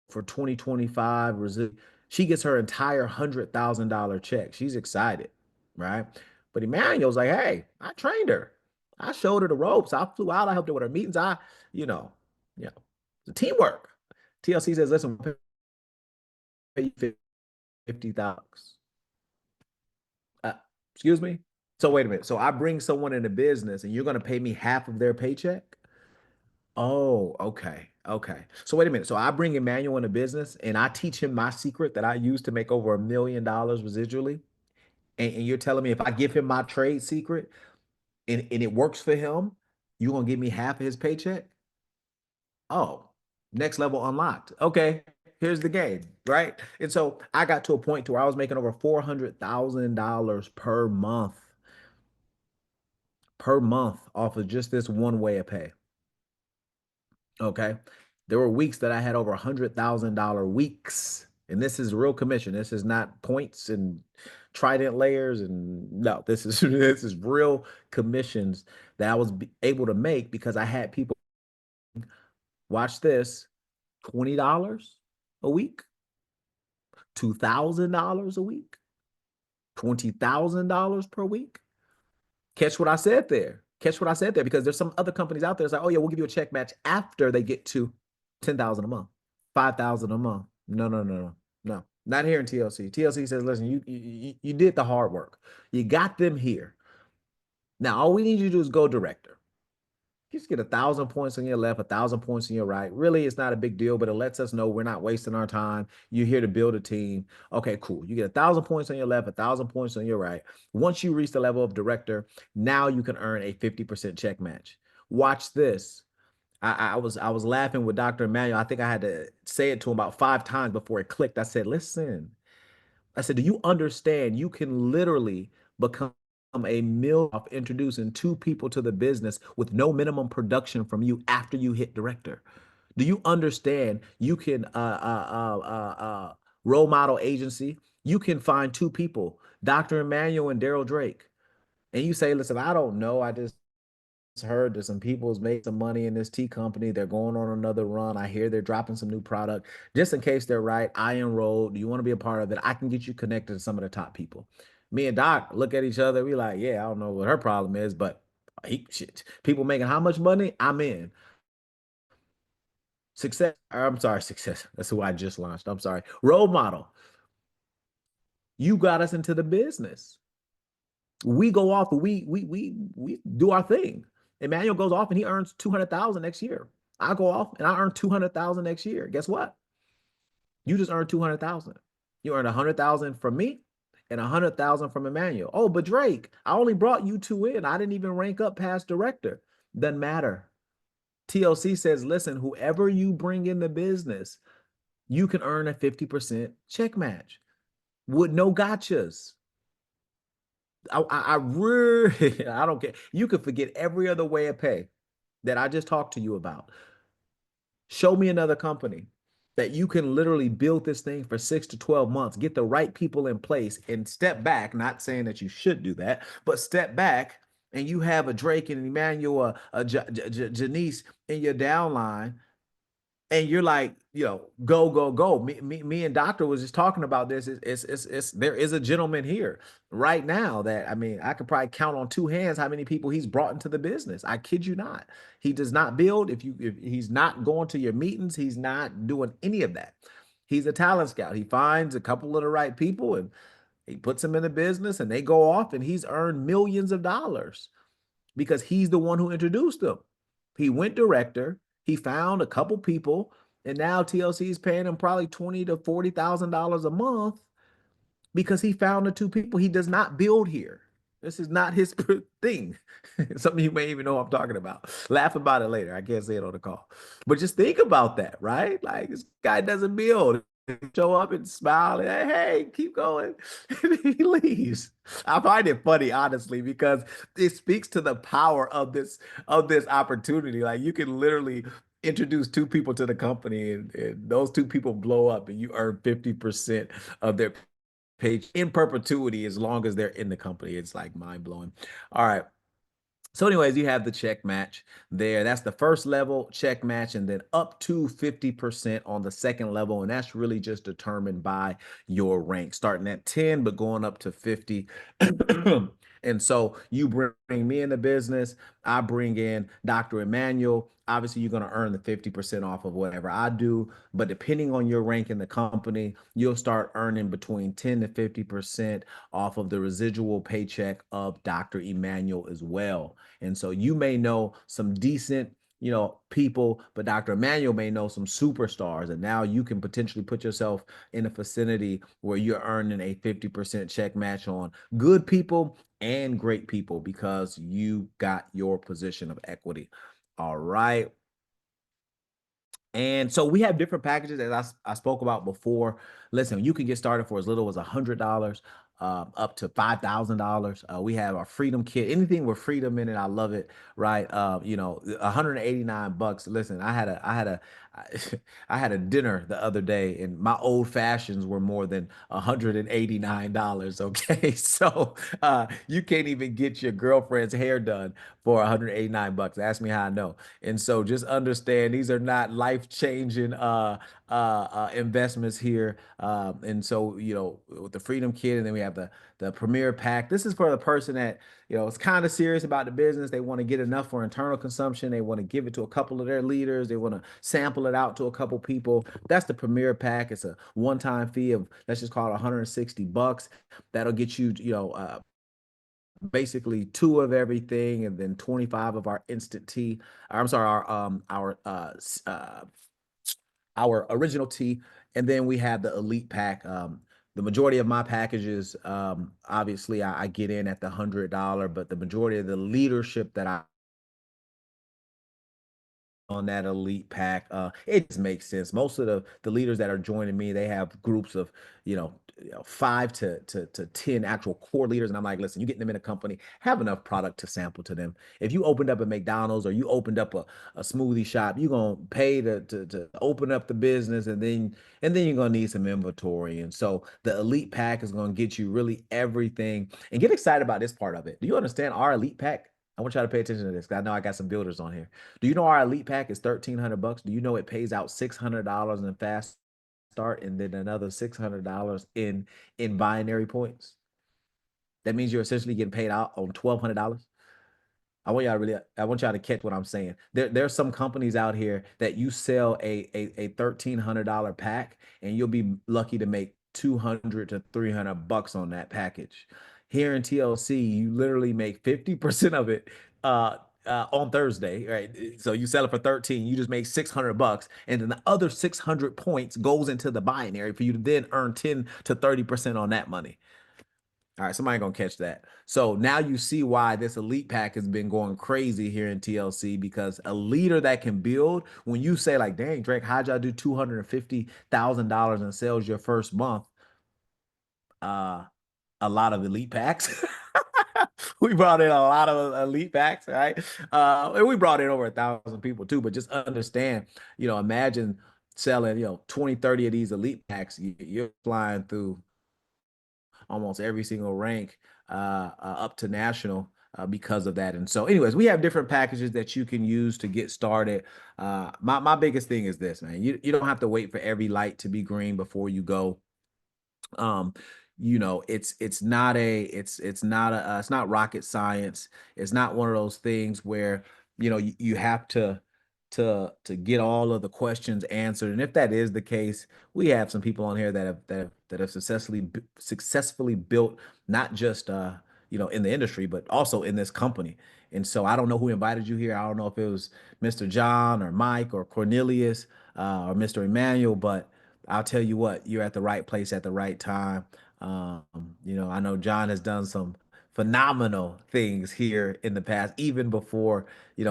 for 2025 residual, she gets her entire $100,000 check. She's excited, right? But Emmanuel's like, hey, I trained her. I showed her the ropes. I flew out. I helped her with her meetings. You know, you know, the teamwork. TLC says, listen, we'll pay you 50,000. Uh, excuse me. So wait a minute. So I bring someone into business, and you're going to pay me half of their paycheck? Oh, okay. Okay. So wait a minute. So I bring Emmanuel into business and I teach him my secret that I use to make over $1 million residually. And you're telling me if I give him my trade secret and it works for him, you're gonna give me half of his paycheck? Oh, next level unlocked. Okay, here's the game, right? And so I got to a point to where I was making over $400,000 per month off of just this one way of pay. Okay. There were weeks that I had over $100,000 weeks. And this is real commission. This is not points and trident layers. And no, this is this is real commissions that I was able to make because I had people watch this $20 a week, $2,000 a week, $20,000 per week. Catch what I said there. Catch what I said there because there's some other companies out there that's like, oh yeah, we'll give you a check match after they get to 10,000 a month, 5,000 a month. No, no, no, no, no. Not here in TLC. TLC says, listen, you did the hard work. You got them here. Now all we need you to do is go director. Just get 1,000 points on your left, 1,000 points on your right. Really, it's not a big deal, but it lets us know we're not wasting our time. You're here to build a team. Okay, cool. You get 1,000 points on your left, 1,000 points on your right. Once you reach the level of director, now you can earn a 50% check match. Watch this. I was laughing with Dr. Emmanuel. I think I had to say it to him about 5 times before it clicked. I said, listen, I said, do you understand you can literally become a mill off introducing two people to the business with no minimum production from you after you hit director? Do you understand you can role model agency? You can find two people, Dr. Emmanuel and Darryl Drake, and you say, listen, I don't know. I just heard that some people's made some money in this tea company. They're going on another run. I hear they're dropping some new product. Just in case they're right, I enrolled. Do you want to be a part of it? I can get you connected to some of the top people. Me and Doc look at each other. We like, yeah, I don't know what her problem is, but shit, people making how much money? I'm in. Success. I'm sorry, success. That's who I just launched. I'm sorry. Role model. You got us into the business. We go off and we do our thing. Emmanuel goes off and he earns 200,000 next year. I go off and I earn 200,000 next year. Guess what? You just earned 200,000. You earned 100,000 from me and 100,000 from Emmanuel. Oh, but Drake, I only brought you two in. I didn't even rank up past director. Doesn't matter. TLC says, listen, whoever you bring in the business, you can earn a 50% check match with no gotchas. I really, I don't care. You could forget every other way of pay that I just talked to you about. Show me another company that you can literally build this thing for 6 to 12 months, get the right people in place, and step back. Not saying that you should do that, but step back and you have a Drake and Emmanuel, Janice in your downline and you're like, go, go, go. Me and Doctor was just talking about this. There is a gentleman here right now that I mean, I could probably count on two hands how many people he's brought into the business. I kid you not. He does not build. If he's not going to your meetings, he's not doing any of that. He's a talent scout. He finds a couple of the right people and he puts them in the business and they go off and he's earned millions of dollars because he's the one who introduced them. He went director, he found a couple people, and now TLC is paying him probably $20,000 to $40,000 a month because he found the two people. He does not build here. This is not his thing. Something you may even know I'm talking about. Laugh about it later. I can't say it on the call. But just think about that, right? Like this guy doesn't build. Show up and smile and hey, keep going. And he leaves. I find it funny, honestly, because it speaks to the power of this opportunity. Like you can literally introduce two people to the company and those two people blow up and you earn 50% of their page in perpetuity as long as they're in the company. It's like mind blowing. All right. So, anyways, you have the check match there. That's the first level check match, and then up to 50% on the second level. And that's really just determined by your rank, starting at 10, but going up to 50. And so you bring me in the business, I bring in Dr. Emmanuel. Obviously, you're going to earn the 50% off of whatever I do. But depending on your rank in the company, you'll start earning between 10 to 50% off of the residual paycheck of Dr. Emmanuel as well. And so you may know some decent people, but Dr. Emmanuel may know some superstars, and now you can potentially put yourself in a vicinity where you're earning a 50% check match on good people and great people because you got your position of equity. All right. And so we have different packages, as I spoke about before. Listen, you can get started for as little as $100, up to $5,000. We have our freedom kit, anything with freedom in it. I love it. Right. 189 bucks. Listen, I had a dinner the other day, and my old fashions were more than $189. Okay, so you can't even get your girlfriend's hair done for 189 bucks. Ask me how I know. And so just understand these are not life changing investments here. And so, with the Freedom Kit, and then we have the Premier Pack. This is for the person that, is kind of serious about the business. They want to get enough for internal consumption. They want to give it to a couple of their leaders. They want to sample it out to a couple people. That's the Premier Pack. It's a one-time fee of, let's just call it 160 bucks. That'll get you, basically two of everything, and then 25 of our instant tea. I'm sorry, our original tea, and then we have the elite pack. The majority of my packages, obviously, I get in at the $100, but the majority of the leadership that I on that elite pack. It just makes sense. Most of the leaders that are joining me, they have groups of, 5 to 10 actual core leaders. And I'm like, listen, you get them in a company, have enough product to sample to them. If you opened up a McDonald's or you opened up a smoothie shop, you're gonna pay to open up the business, and then you're gonna need some inventory. And so the elite pack is gonna get you really everything. And get excited about this part of it. Do you understand our elite pack? I want y'all to pay attention to this because I know I got some builders on here. Do you know our elite pack is 1,300 bucks? Do you know it pays out $600 in fast start and then another $600 in binary points? That means you're essentially getting paid out on $1,200. I want y'all to catch what I'm saying. There's some companies out here that you sell a $1,300 pack, and you'll be lucky to make 200 to 300 bucks on that package. Here in TLC, you literally make 50% of it on Thursday, right? So you sell it for 13, you just make 600 bucks, and then the other 600 points goes into the binary for you to then earn 10 to 30% on that money. All right, somebody gonna catch that. So now you see why this elite pack has been going crazy here in TLC, because a leader that can build, when you say like, dang, Drake, how'd y'all do $250,000 in sales your first month? Uh, a lot of elite packs. We brought in a lot of elite packs, right? And we brought in over 1,000 people too, but just understand, imagine selling, 20, 30 of these elite packs. You're flying through almost every single rank up to national because of that. And so, anyways, we have different packages that you can use to get started. My biggest thing is this, man. You don't have to wait for every light to be green before you go. um it's not rocket science. It's not one of those things where you have to get all of the questions answered. And if that is the case, we have some people on here that have successfully built, not just in the industry, but also in this company. And so I don't know who invited you here. I don't know if it was Mr. John or Mike or Cornelius or Mr. Emmanuel, but I'll tell you what, you're at the right place at the right time. Um, I know John has done some phenomenal things here in the past, even before me.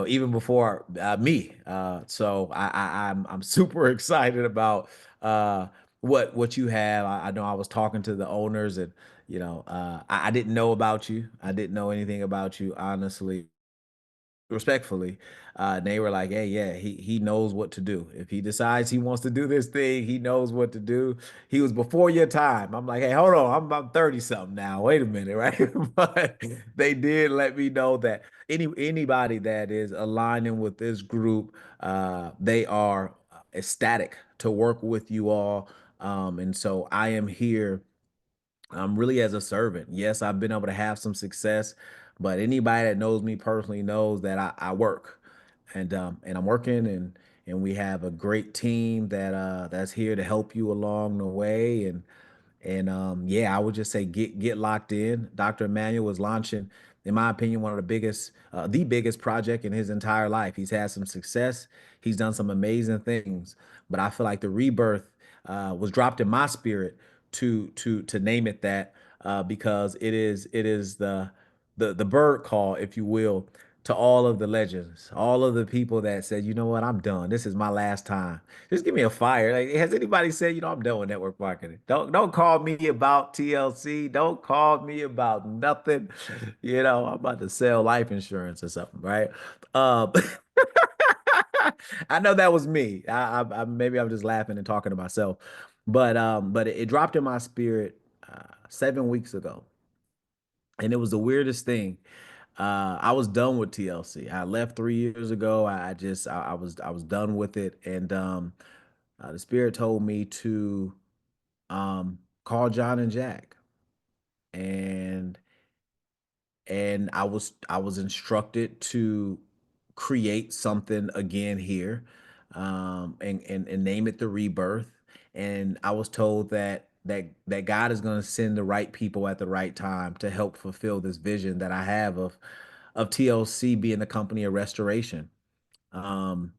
So I'm super excited about what you have. I know I was talking to the owners, and I didn't know about you. I didn't know anything about you, honestly, respectfully. They were like, hey, yeah, he knows what to do. If he decides he wants to do this thing, he knows what to do. He was before your time. I'm like, hey, hold on, I'm about 30 something now, wait a minute, right? But they did let me know that anybody that is aligning with this group, they are ecstatic to work with you all. And so I am here, really as a servant. Yes, I've been able to have some success, but anybody that knows me personally knows that I work, and I'm working, and we have a great team that's here to help you along the way. And yeah, I would just say get locked in. Dr. Emmanuel was launching, in my opinion, one of the biggest project in his entire life. He's had some success. He's done some amazing things, but I feel like the rebirth was dropped in my spirit to name it that, because it is the bird call, if you will, to all of the legends, all of the people that said, you know what, I'm done. This is my last time. Just give me a fire. Like, has anybody said, I'm done with network marketing? Don't call me about TLC. Don't call me about nothing. I'm about to sell life insurance or something, right? Um, I know that was me. Maybe I'm just laughing and talking to myself, but it dropped in my spirit 7 weeks ago, and it was the weirdest thing. I was done with TLC. I left 3 years ago. I was done with it, and the spirit told me to call John and Jack, and I was instructed to create something again here, and name it the rebirth. And I was told that God is going to send the right people at the right time to help fulfill this vision that I have of TLC being the company of restoration. Um,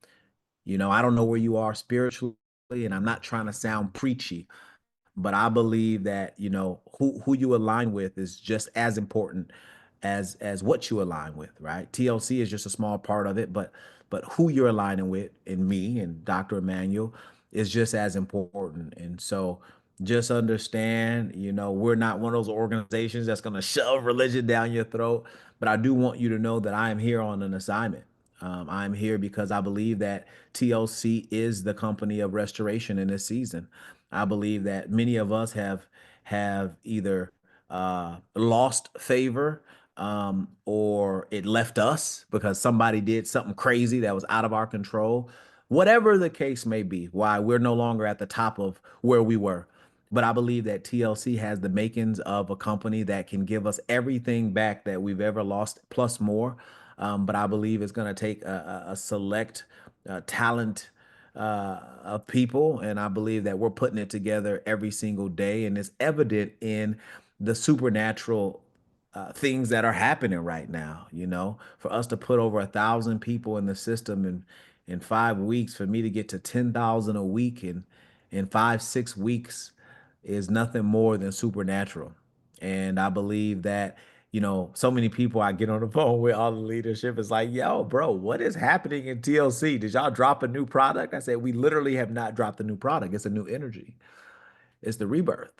I don't know where you are spiritually, and I'm not trying to sound preachy, but I believe that who you align with is just as important as what you align with, right? TLC is just a small part of it, but who you're aligning with, and me and Dr. Emmanuel, is just as important. And so just understand, we're not one of those organizations that's going to shove religion down your throat, but I do want you to know that I am here on an assignment. I'm here because I believe that TLC is the company of restoration in this season. I believe that many of us have either lost favor, or it left us because somebody did something crazy that was out of our control. Whatever the case may be, why we're no longer at the top of where we were. But I believe that TLC has the makings of a company that can give us everything back that we've ever lost, plus more. But I believe it's going to take a select talent of people. And I believe that we're putting it together every single day. And it's evident in the supernatural things that are happening right now. For us to put over 1,000 people in the system in 5 weeks, for me to get to 10,000 a week in 5, 6 weeks is nothing more than supernatural. And I believe that, so many people I get on the phone with, all the leadership is like, yo, bro, what is happening in TLC? Did y'all drop a new product? I said, we literally have not dropped a new product. It's a new energy. It's the rebirth.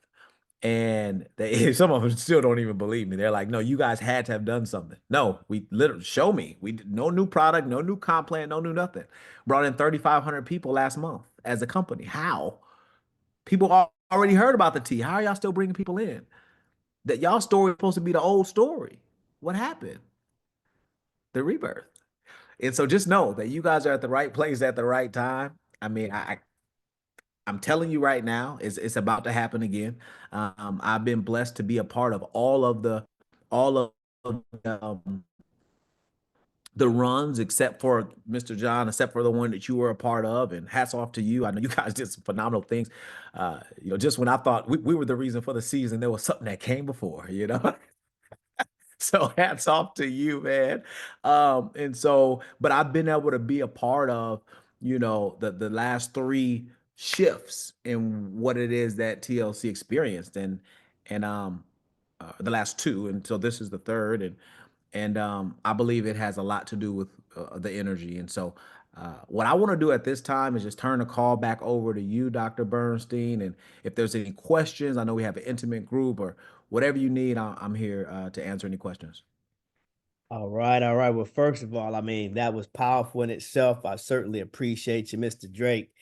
And some of them still don't even believe me. They're like, no, you guys had to have done something. No, we literally show me. No new product, no new comp plan, no new nothing. Brought in 3,500 people last month as a company. How? People already heard about the T. How are y'all still bringing people in? That y'all story is supposed to be the old story. What happened? The rebirth. And so just know that you guys are at the right place at the right time. I mean, I'm telling you right now, it's about to happen again. I've been blessed to be a part of all of the runs, except for Mr. John, except for the one that you were a part of. And hats off to you. I know you guys did some phenomenal things. Just when I thought we were the reason for the season, there was something that came before. So hats off to you, man. But I've been able to be a part of, the last three shifts in what it is that TLC experienced, and the last two, and so this is the third, and I believe it has a lot to do with the energy. And so, what I want to do at this time is just turn the call back over to you, Dr. Bernstein. And if there's any questions, I know we have an intimate group or whatever you need, I'm here to answer any questions. All right, all right. Well, first of all, I mean, that was powerful in itself. I certainly appreciate you, Mr. Drake,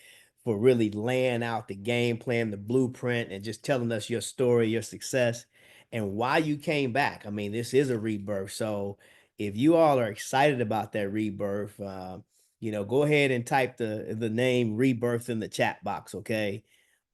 for really laying out the game plan, the blueprint, and just telling us your story, your success, and why you came back. I mean, this is a rebirth. So if you all are excited about that rebirth, go ahead and type the name rebirth in the chat box, okay?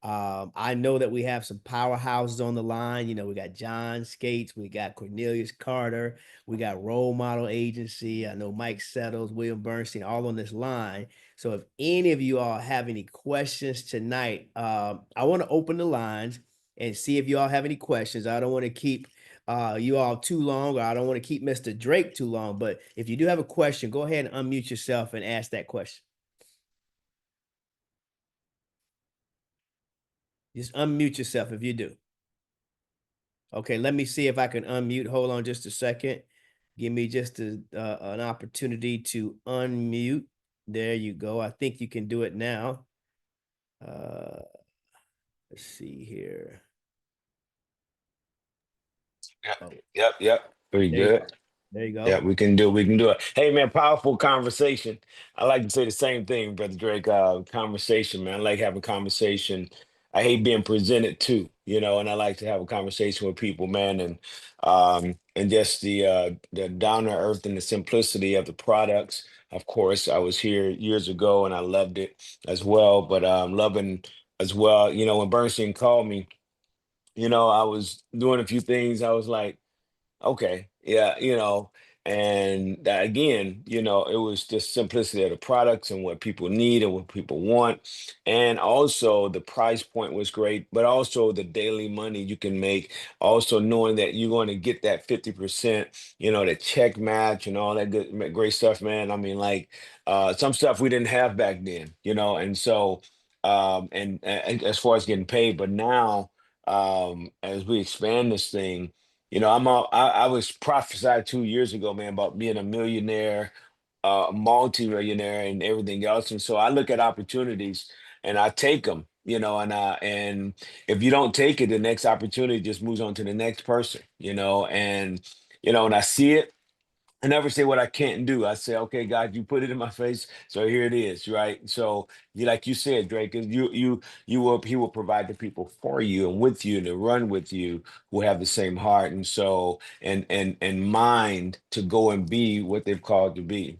I know that we have some powerhouses on the line. We got John Skates, we got Cornelius Carter, we got Role Model Agency. I know Mike Settles, William Bernstein, all on this line. So if any of you all have any questions tonight, I want to open the lines. and see if you all have any questions. I don't want to keep you all too long, or I don't want to keep Mr. Drake too long. But if you do have a question, go ahead and unmute yourself and ask that question. Just unmute yourself if you do. Okay, let me see if I can unmute. Hold on just a second. Give me just an opportunity to unmute. There you go. I think you can do it now. Uh, let's see here. Yep, Oh, yep. Pretty there you go. good. There you Yeah, go. we can do it. Hey man, powerful conversation. I like to say the same thing, Brother Drake. Conversation, man. I like having conversation. I hate being presented to, and I like to have a conversation with people, man, and just the down to earth and the simplicity of the products. Of course, I was here years ago and I loved it as well, but loving as well, when Bernstein called me, I was doing a few things. I was like, okay, yeah, and that, again, it was just simplicity of the products and what people need and what people want. And also the price point was great, but also the daily money you can make, also knowing that you're going to get that 50%, the check match and all that great stuff, man. I mean, like some stuff we didn't have back then, and so and as far as getting paid, but now as we expand this thing, I was prophesied 2 years ago, man, about being a millionaire, multi-millionaire, and everything else. And so I look at opportunities and I take them, and if you don't take it, the next opportunity just moves on to the next person, and when I see it, I never say what I can't do. I say, okay, God, you put it in my face, so here it is, right? So, like you said, Drake, is you will he will provide the people for you and with you and to run with you who have the same heart and soul and mind to go and be what they've called to be,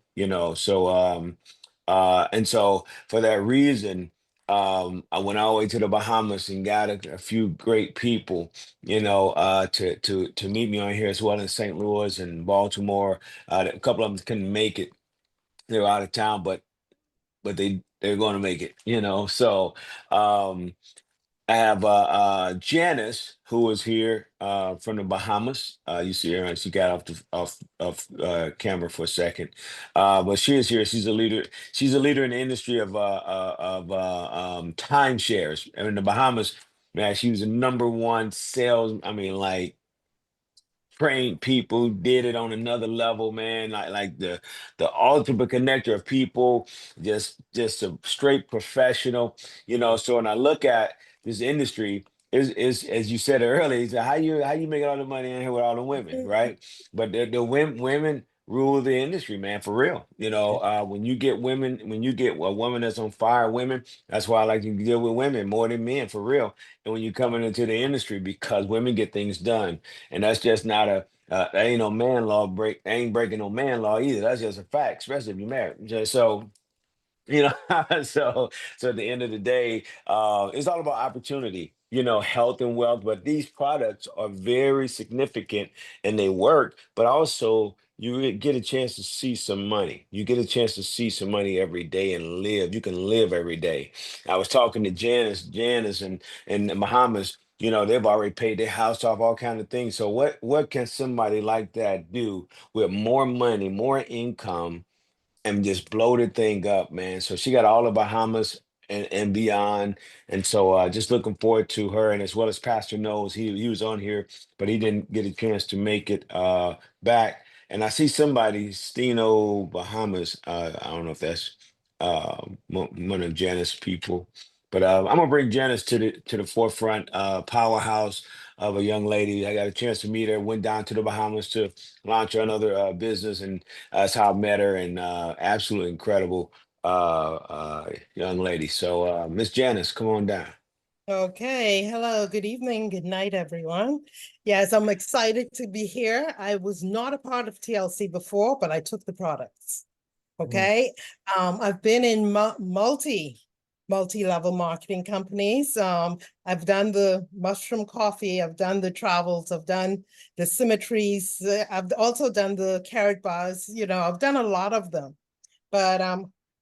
So and so for that reason, I went all the way to the Bahamas and got a few great people, to meet me on here as well in St. Louis and Baltimore. A couple of them couldn't make it; they were out of town, but they're going to make it, So um, I have Janice, who was here from the Bahamas. You see her, and she got off camera for a second, but she is here. She's a leader. She's a leader in the industry of timeshares. And in the Bahamas, man, she was the number one sales. I mean, like trained people, did it on another level, man. Like the ultimate connector of people, just a straight professional, So when I look at this industry, is as you said earlier, is how you making all the money in here with all the women, right? But the women rule the industry, man, for real. When you get women, when you get a woman that's on fire, women, that's why I like to deal with women more than men, for real. And when you're coming into the industry, because women get things done, and that's just not that ain't no man law break. Ain't breaking no man law either. That's just a fact, especially if you're married. So so at the end of the day, it's all about opportunity, health and wealth. But these products are very significant and they work, but also you get a chance to see some money. You get a chance to see some money every day and live. You can live every day. I was talking to Janice and the Bahamas. They've already paid their house off, all kind of things. So what can somebody like that do with more money, more income, and just blow the thing up, man? So she got all the Bahamas and beyond. And so just looking forward to her, and as well as Pastor Knows, he was on here, but he didn't get a chance to make it back. And I see somebody, Steno Bahamas. I don't know if that's one of Janice's people, but I'm gonna bring Janice to the forefront. Powerhouse of a young lady. I got a chance to meet her. Went down to the Bahamas to launch another business, and that's how I met her, and absolutely incredible young lady. So, Miss Janice, come on down. Okay, hello, good evening, good night, everyone. Yes, I'm excited to be here. I was not a part of TLC before, but I took the products. Mhm. Okay, I've been in multi-level marketing companies. I've done the mushroom coffee, I've done the travels, I've done the symmetries, I've also done the carrot bars. I've done a lot of them. But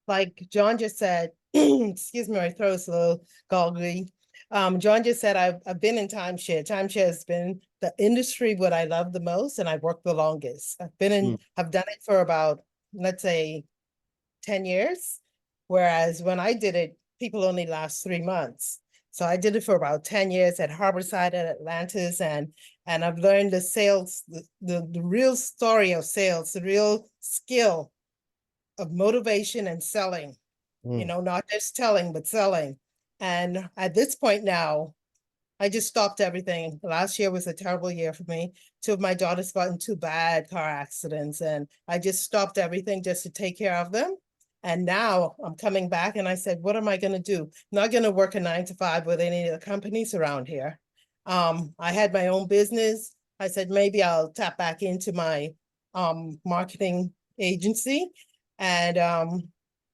like John just said, excuse me, my throat's a little gurgly. John just said I've been in timeshare. Timeshare has been the industry what I love the most, and I've worked the longest. I've done it for about, let's say, 10 years. Whereas when I did it, people only last 3 months. So I did it for about 10 years at Harborside and Atlantis, and I've learned the sales, the real story of sales, the real skill of motivation and selling. Not just telling, but selling. And at this point now, I just stopped everything. Last year was a terrible year for me. Two of my daughters got in two bad car accidents, and I just stopped everything just to take care of them. And now I'm coming back, and I said, what am I going to do? I'm not going to work a 9 to 5 with any of the companies around here. I had my own business. I said, maybe I'll tap back into my marketing agency. And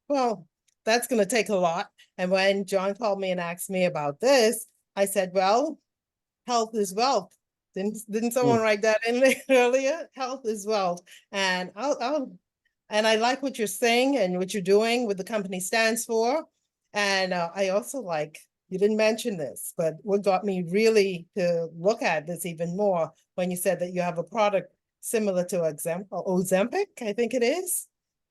well, that's going to take a lot. And when John called me and asked me about this, I said, well, health is wealth. Didn't someone write that in there earlier? Health is wealth. And and I like what you're saying and what you're doing, what the company stands for. And I also like, you didn't mention this, but what got me really to look at this even more when you said that you have a product similar to Ozempic, I think it is.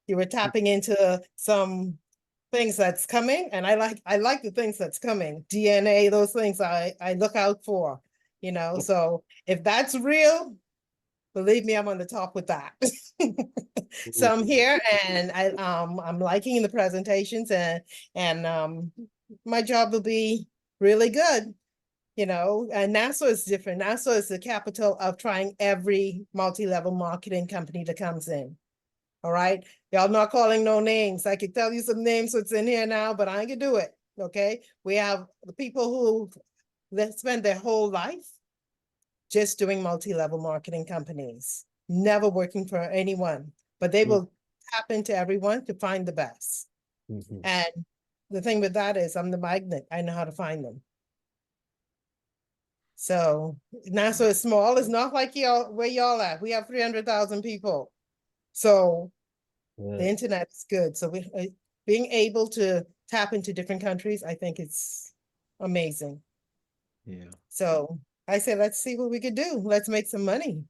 You were tapping into some things that's coming, and I like the things that's coming. DNA, those things I look out for, So if that's real, believe me, I'm on the top with that. So I'm here, and I'm liking the presentations, and my job will be really good. And NASA is different. NASA is the capital of trying every multi-level marketing company that comes in. All right. Y'all not calling no names. I could tell you some names what's in here now, but I ain't gonna do it. Okay. We have the people who spend their whole life just doing multi-level marketing companies, never working for anyone, but they will tap into everyone to find the best. And the thing with that is I'm the magnet. I know how to find them. So NASA is small. It's not like y'all where y'all at. We have 300,000 people. So the internet is good. So being able to tap into different countries, I think it's amazing. Yeah. So I said, let's see what we could do. Let's make some money.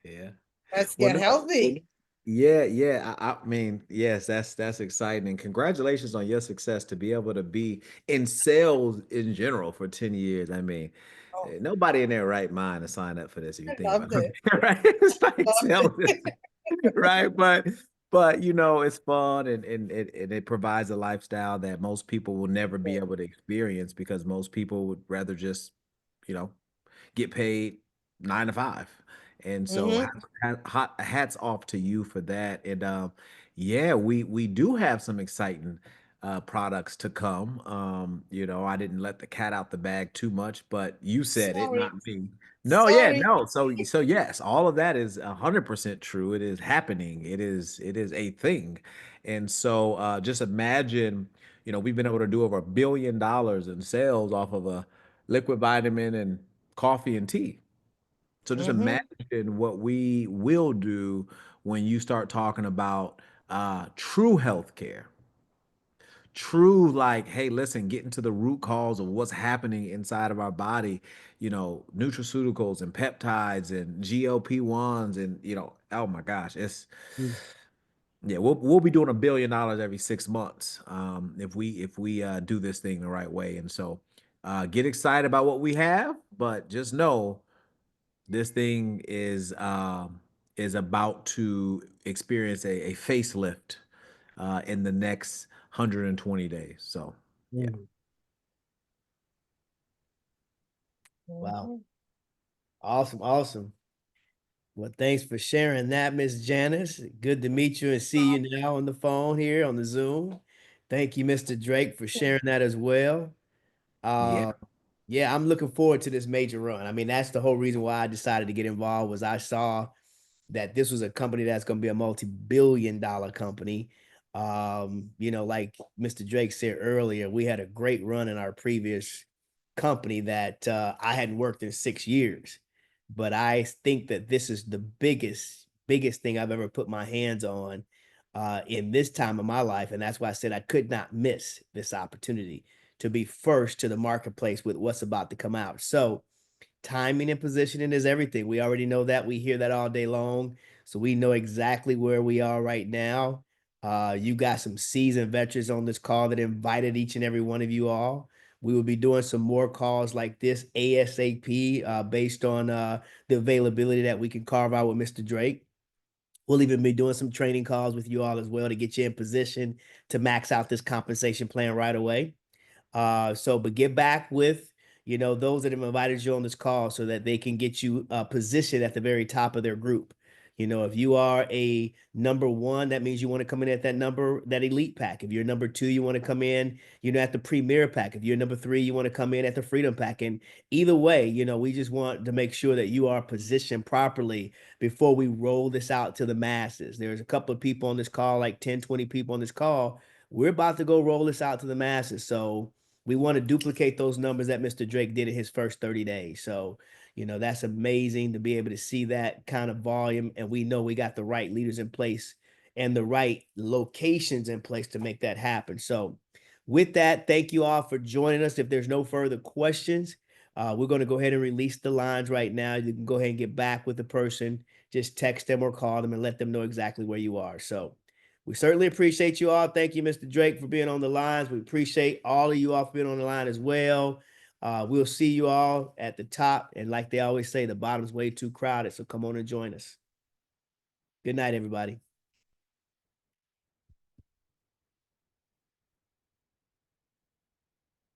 Yeah. Let's Well, get no, healthy. yeah. I mean, yes, that's exciting. And congratulations on your success to be able to be in sales in general for 10 years. I mean, Oh, nobody in their right mind to sign up for this if you I think about loved it. it. Right? It's like Loved sales, it. right? But it's fun and it provides a lifestyle that most people will never be able to experience because most people would rather just, you know, get paid 9 to 5. And so Mm-hmm. hats off to you for that. And yeah, we do have some exciting products to come. I didn't let the cat out the bag too much, but you said it, Sorry. not me. No, yeah, Sorry. no. So yes, all of that is 100% true. It is happening. It is a thing. And so just imagine, we've been able to do over $1 billion in sales off of a liquid vitamin and coffee and tea. So just Mm-hmm. imagine what we will do when you start talking about true healthcare. True, like, hey, listen, getting to the root cause of what's happening inside of our body, nutraceuticals and peptides and GLP-1s and oh my gosh, it's yeah, we'll be doing $1 billion every 6 months if we do this thing the right way. And so get excited about what we have, but just know this thing is about to experience a facelift in the next 120 days. So yeah. Wow. Mm-hmm. Awesome. Awesome. Well, thanks for sharing that, Miss Janice. Good to meet you and see you now on the phone here on the Zoom. Thank you, Mr. Drake, for sharing that as well. Yeah. Yeah, I'm looking forward to this major run. I mean, that's the whole reason why I decided to get involved was I saw that this was a company that's going to be a multi-billion-dollar company. Like Mr. Drake said earlier, we had a great run in our previous company that I hadn't worked in 6 years. But I think that this is the biggest thing I've ever put my hands on in this time of my life. And that's why I said I could not miss this opportunity to be first to the marketplace with what's about to come out. So timing and positioning is everything. We already know that. We hear that all day long. So we know exactly where we are right now. You got some seasoned veterans on this call that invited each and every one of you all. We will be doing some more calls like this ASAP based on the availability that we can carve out with Mr. Drake. We'll even be doing some training calls with you all as well to get you in position to max out this compensation plan right away. But get back with, those that have invited you on this call so that they can get you positioned at the very top of their group. If you are a number one, that means you want to come in at that elite pack. If you're number two, you want to come in, at the premier pack. If you're number three, you want to come in at the freedom pack. And either way, we just want to make sure that you are positioned properly before we roll this out to the masses. There's a couple of people on this call, like 10, 20 people on this call. We're about to go roll this out to the masses. So we want to duplicate those numbers that Mr. Drake did in his first 30 days. So, that's amazing to be able to see that kind of volume. And we know we got the right leaders in place and the right locations in place to make that happen. So with that, thank you all for joining us. If there's no further questions, we're going to go ahead and release the lines right now. You can go ahead and get back with the person. Just text them or call them and let them know exactly where you are. So we certainly appreciate you all. Thank you, Mr. Drake, for being on the lines. We appreciate all of you all for being on the line as well. We'll see you all at the top. And like they always say, the bottom's way too crowded. So come on and join us. Good night, everybody.